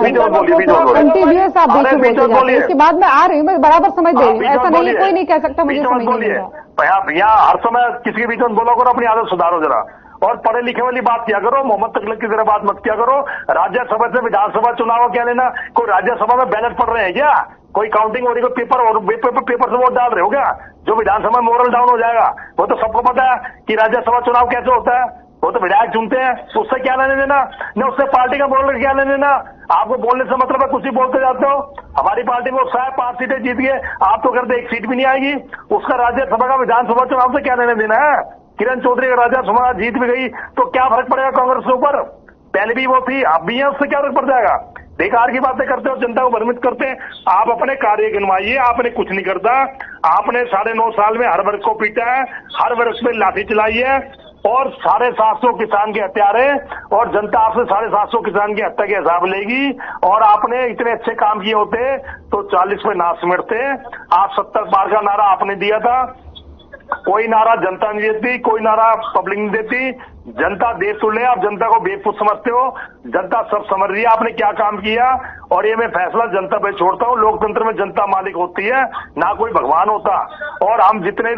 कंटिन्यूअस आप बीच में बोलिए, इसके बाद मैं आ रही हूँ, मैं बराबर समझ रही हूँ, ऐसा नहीं कोई नहीं कह सकता मुझे समझ नहीं भैया। भैया हर समय किसी के बीच में बोला करो, अपनी आदत सुधारो जरा, और पढ़े लिखे वाली बात किया करो, मोहम्मद तकलीफ की तरह बात मत किया करो। राज्यसभा से विधानसभा चुनाव क्या लेना, कोई राज्यसभा में बैलेट पढ़ रहे हैं क्या, कोई काउंटिंग हो रही, कोई पेपर से वोट डाल रहे हो क्या, जो विधानसभा में मोरल डाउन हो जाएगा। वो तो सबको पता है कि राज्यसभा चुनाव कैसे होता है, वो तो विधायक चुनते हैं, उससे क्या लेने देना, न उससे पार्टी का मोरल क्या लेने देना। आपको बोलने से मतलब है कुछ ही बोलते जाते हो। हमारी पार्टी में उत्साह 5 सीटें जीत गए, आप तो कहते 1 सीट भी नहीं आएगी, उसका राज्यसभा का विधानसभा चुनाव से क्या लेने देना है। किरण चौधरी का राज्यसभा जीत भी गई तो क्या फर्क पड़ेगा कांग्रेस के ऊपर, पहले भी वो थी अब भी है, उससे क्या फर्क पड़ जाएगा। बेकार की बातें करते हो, जनता को भ्रमित करते हैं। आप अपने कार्य गिनवाइए, आपने कुछ नहीं करता। आपने 9.5 साल में हर वर्ग को पीटा है, हर वर्ग पे लाठी चलाई है, और 750 किसान के हत्यारे, और जनता आपसे 750 किसान की हत्या के हिसाब लेगी। और आपने इतने अच्छे काम किए होते तो 40 पे ना सिमटते। आप 70 पार का नारा आपने दिया था, कोई नारा जनता नहीं देती, कोई नारा पब्लिक नहीं देती। जनता देश सुन ले, आप जनता को बेवकूफ समझते हो, जनता सब समझ रही है आपने क्या काम किया। और ये मैं फैसला जनता पे छोड़ता हूँ, लोकतंत्र में जनता मालिक होती है, ना कोई भगवान होता। और हम जितने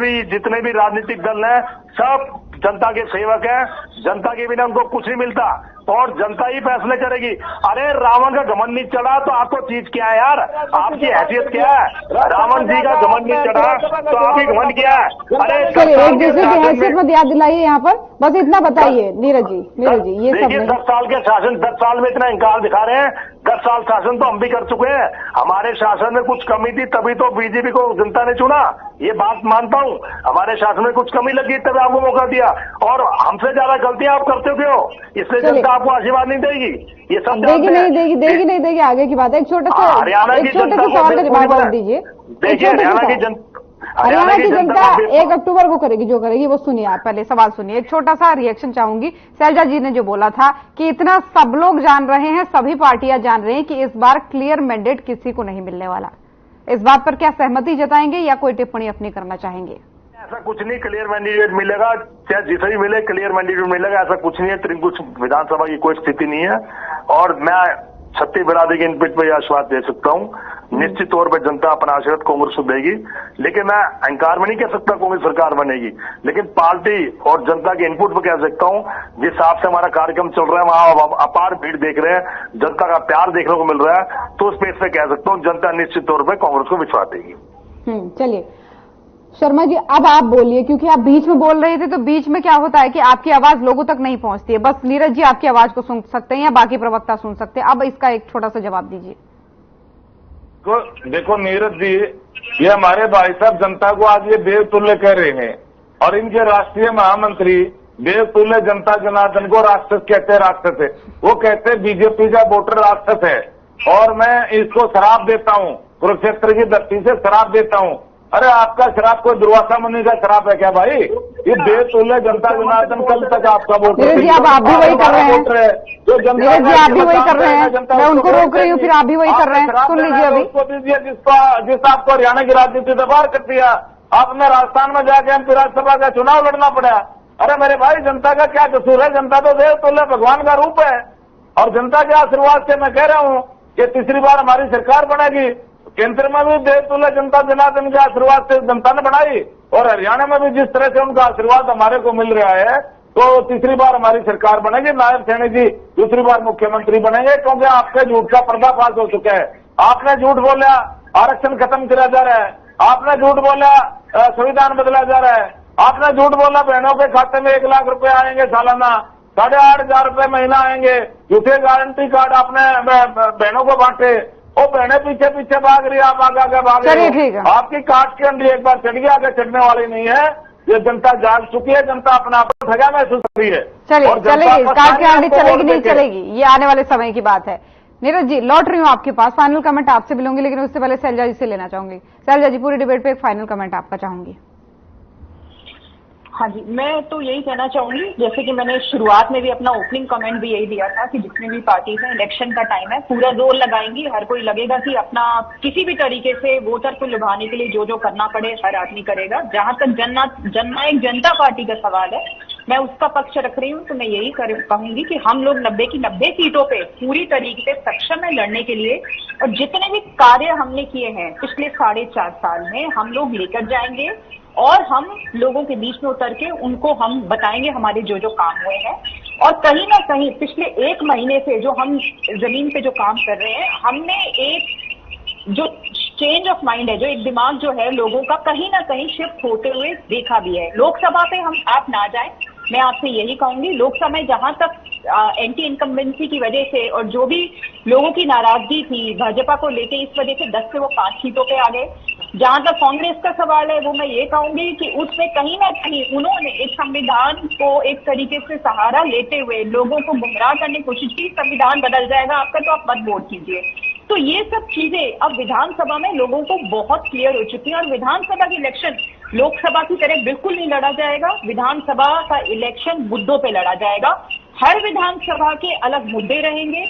भी राजनीतिक दल हैं सब जनता के सेवक हैं, जनता के बिना उनको कुछ नहीं मिलता, और जनता ही फैसले करेगी। अरे रावण का घमंड नहीं चढ़ा तो आपको चीज क्या है यार, आपकी हैसियत क्या है। रावण जी का घमंड नहीं चढ़ा तो आपकी घमंड क्या है। अरे एक दूसरे की हैसियत मत याद दिलाइए, यहाँ पर बस इतना बताइए नीरज जी ये सब 10 साल के शासन, 10 साल में इतना इंकार दिखा रहे हैं। 10 साल शासन तो हम भी कर चुके हैं, हमारे शासन में कुछ कमी थी तभी तो बीजेपी को जनता ने चुना, ये बात मानता हूँ। हमारे शासन में कुछ कमी लगी तभी आपको मौका दिया, और हमसे ज्यादा गलतियां आप करते हो क्यों, इसलिए जनता आपको आशीर्वाद नहीं देगी। ये सब देगी नहीं देगी आगे की बात है। एक छोटे से हरियाणा की जनता जवाब दीजिए। देखिए हरियाणा की जनता 1 अक्टूबर को करेगी जो करेगी, वो सुनिए आप पहले सवाल सुनिए। एक छोटा सा रिएक्शन चाहूंगी। शैलजा जी ने जो बोला था कि इतना सब लोग जान रहे हैं, सभी पार्टियां जान रही हैं कि इस बार क्लियर मैंडेट किसी को नहीं मिलने वाला, इस बात पर क्या सहमति जताएंगे या कोई टिप्पणी अपनी करना चाहेंगे? ऐसा कुछ नहीं, क्लियर मैंडेट मिलेगा, चाहे जिसे भी मिले क्लियर मैंडेट मिलेगा, ऐसा कुछ नहीं है। त्रिकुछ विधानसभा की कोई स्थिति नहीं है, और मैं छत्तीस बिरादरी के इनपुट पर आश्वास दे सकता हूँ, निश्चित तौर पर जनता अपना आशीर्वाद कांग्रेस को देगी। लेकिन मैं अहंकार में नहीं कह सकता कांग्रेस सरकार बनेगी, लेकिन पार्टी और जनता के इनपुट पर कह सकता हूँ, जिस हिसाब से हमारा कार्यक्रम चल रहा है वहां अपार भीड़ देख रहे हैं, जनता का प्यार देखने को मिल रहा है, तो उस बेस पे कह सकता हूँ जनता निश्चित तौर पर कांग्रेस को विश्वास देगी। चलिए शर्मा जी अब आप बोलिए, क्योंकि आप बीच में बोल रहे थे तो बीच में क्या होता है कि आपकी आवाज लोगों तक नहीं पहुंचती है, बस नीरज जी आपकी आवाज को सुन सकते हैं या बाकी प्रवक्ता सुन सकते हैं। अब इसका एक छोटा सा जवाब दीजिए। देखो नीरज जी, ये हमारे भाई साहब जनता को आज ये देवतुल्य कह रहे हैं, और इनके राष्ट्रीय महामंत्री देवतुल्य जनता जनार्दन को राक्षस कहते हैं। राक्षस है वो, कहते हैं बीजेपी का वोटर राक्षस है, और मैं इसको शराब देता हूँ, कुरुक्षेत्र की धरती से शराब देता हूँ। अरे आपका शराब कोई दुर्वासा मुनि का शराब है क्या भाई? ये देवतुल्य जनता जनार्दन कल तक आपका वोट आप भी वही कर रहे हैं, जो जनता आप भी वही कर रहे हैं, मैं उनको रोक रही हूँ, फिर आप भी वही कर रहे हैं। सुन लीजिए अभी, उसको दीजिए जिस आपको हरियाणा की राजनीति से बाहर कर दिया, आपने राजस्थान में जाके एमपी राज्यसभा का चुनाव लड़ना पड़ा। अरे मेरे भाई, जनता का क्या कसूर है? जनता तो देवतुल्य भगवान का रूप है, और जनता के आशीर्वाद से मैं कह रहा हूँ कि तीसरी बार हमारी सरकार बनेगी। केंद्र में भी देवतुल्य जनता जनार्दन के आशीर्वाद से जनता ने बढ़ाई, और हरियाणा में भी जिस तरह से उनका आशीर्वाद हमारे को मिल रहा है, तो तीसरी बार हमारी सरकार बनेगी। नायब सैनी जी दूसरी बार मुख्यमंत्री बनेंगे, क्योंकि आपके झूठ का पर्दाफाश हो चुका है। आपने झूठ बोला, आरक्षण खत्म किया जा रहा है, आपने झूठ बोला संविधान बदला जा रहा है, आपने झूठ बोला बहनों के खाते में 1 लाख रुपए आएंगे सालाना, 8,500 रुपए महीना आएंगे, झूठे गारंटी कार्ड आपने बहनों को बांटे, वो बहनें पीछे पीछे भाग रही है, आप आगे भाग रहे हो। आपकी काट के अंडे एक बार चढ़ गया, आगे चढ़ने वाली नहीं है। ये जनता जाग चुकी है, जनता अपने आप को ठगा महसूस कर रही है। चलिए चलेगी, काट के आंधी चलेगी नहीं चलेगी, ये आने वाले समय की बात है। नीरज जी, लौट रही हूँ आपके पास, फाइनल कमेंट आपसे भी लूंगी, लेकिन उससे पहले शैलजा जी से लेना चाहूंगी। शैलजा जी, पूरी डिबेट पे एक फाइनल कमेंट आपका चाहूंगी। हाँ जी, मैं तो यही कहना चाहूंगी, जैसे कि मैंने शुरुआत में भी अपना ओपनिंग कमेंट भी यही दिया था कि जितनी भी पार्टीज हैं, इलेक्शन का टाइम है, पूरा जोर लगाएंगी। हर कोई लगेगा कि अपना किसी भी तरीके से वोटर को लुभाने के लिए जो जो करना पड़े हर आदमी करेगा। जहां तक जननायक जनता पार्टी का सवाल है, मैं उसका पक्ष रख रही हूँ, तो मैं यही कहूंगी कि हम लोग 90 की 90 सीटों पे पूरी तरीके से सक्षम है लड़ने के लिए, और जितने भी कार्य हमने किए हैं पिछले 4.5 साल में हम लोग लेकर जाएंगे, और हम लोगों के बीच में उतर के उनको हम बताएंगे हमारे जो जो काम हुए हैं। और कहीं ना कहीं पिछले 1 महीने से जो हम जमीन पे जो काम कर रहे हैं, हमने एक जो चेंज ऑफ माइंड है, जो एक दिमाग जो है लोगों का कहीं ना कहीं शिफ्ट होते हुए देखा भी है। लोकसभा पे हम आप ना जाए, मैं आपसे यही कहूंगी, लोकसभा में जहां तक एंटी इनकम्बेंसी की वजह से और जो भी लोगों की नाराजगी थी भाजपा को लेके, इस वजह से 10 से वो 5 सीटों पे आ गए। जहां तक कांग्रेस का सवाल है, वो मैं ये कहूंगी कि उसमें कहीं ना कहीं उन्होंने एक संविधान को एक तरीके से सहारा लेते हुए लोगों को गुमराह करने की कोशिश की। संविधान बदल जाएगा आपका तो आप मत वोट कीजिए। तो ये सब चीजें अब विधानसभा में लोगों को बहुत क्लियर हो चुकी है, और विधानसभा की इलेक्शन लोकसभा की तरह बिल्कुल नहीं लड़ा जाएगा। विधानसभा का इलेक्शन मुद्दों पे लड़ा जाएगा, हर विधानसभा के अलग मुद्दे रहेंगे।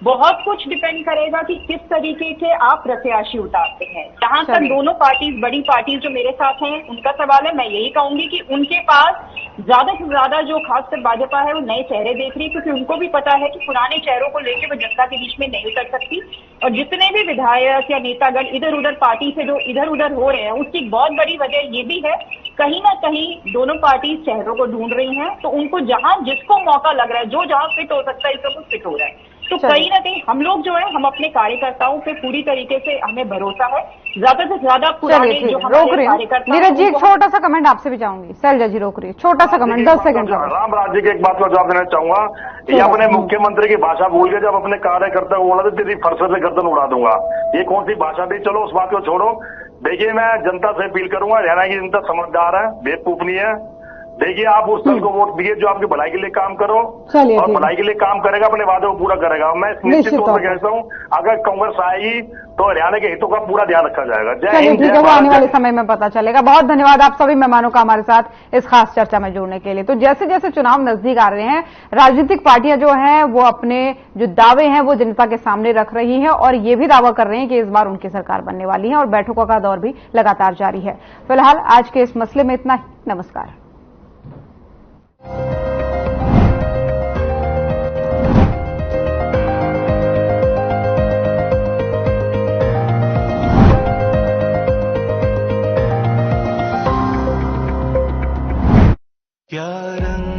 बहुत कुछ डिपेंड करेगा कि किस तरीके के आप प्रत्याशी उतारते हैं। जहां तक दोनों पार्टीज, बड़ी पार्टीज जो मेरे साथ हैं, उनका सवाल है, मैं यही कहूंगी कि उनके पास ज्यादा से ज्यादा जो खासकर भाजपा है वो नए चेहरे देख रही है, क्योंकि उनको भी पता है कि पुराने चेहरों को लेकर वो जनता के बीच में नहीं उतर सकती। और जितने भी विधायक या नेतागण इधर उधर पार्टी से जो इधर उधर हो रहे हैं, उसकी एक बहुत बड़ी वजह ये भी है, कहीं ना कहीं दोनों पार्टी चेहरों को ढूंढ रही हैं। तो उनको जहां जिसको मौका लग रहा है, जो जहां फिट हो सकता है, इसको फिट हो रहा है। तो कहीं ना कहीं हम लोग जो है, हम अपने कार्यकर्ताओं पे पूरी तरीके से हमें भरोसा है, ज्यादा से ज्यादा पुराने जो हमारे कार्यकर्ता। नीरज जी, एक छोटा सा कमेंट आपसे भी चाहूंगी। शैलजा जी रोक रही है, छोटा सा कमेंट 10 सेकंड का। राम राज्य की एक बात का जवाब देना चाहूंगा। ये अपने मुख्यमंत्री की भाषा भूल के जब अपने कार्यकर्ता को बोला था तेरी फरसे से गर्दन उड़ा दूंगा, ये कौन सी भाषा थी? चलो उस बात को छोड़ो। देखिए, मैं जनता से अपील करूंगा, हरियाणा की जनता समझदार है, बेवकूफ नहीं है। देखिए, आप उस दल को वोट दिए जो आपकी भलाई के लिए काम करो, और भलाई के लिए काम करेगा, अपने वादे को पूरा करेगा। मैं निश्चित तौर पर कहता हूँ, अगर कांग्रेस आएगी तो हरियाणा के हितों का पूरा ध्यान रखा जाएगा। जय हिंद, ठीक है, वो आने वाले समय में पता चलेगा। बहुत धन्यवाद आप सभी मेहमानों का हमारे साथ इस खास चर्चा में जुड़ने के लिए। तो जैसे जैसे चुनाव नजदीक आ रहे हैं, राजनीतिक पार्टियां जो हैं वो अपने जो दावे हैं वो जनता के सामने रख रही हैं, और ये भी दावा कर रहे हैं कि इस बार उनकी सरकार बनने वाली है, और बैठकों का दौर भी लगातार जारी है। फिलहाल आज के इस मसले में इतना ही। नमस्कार। क्या रंग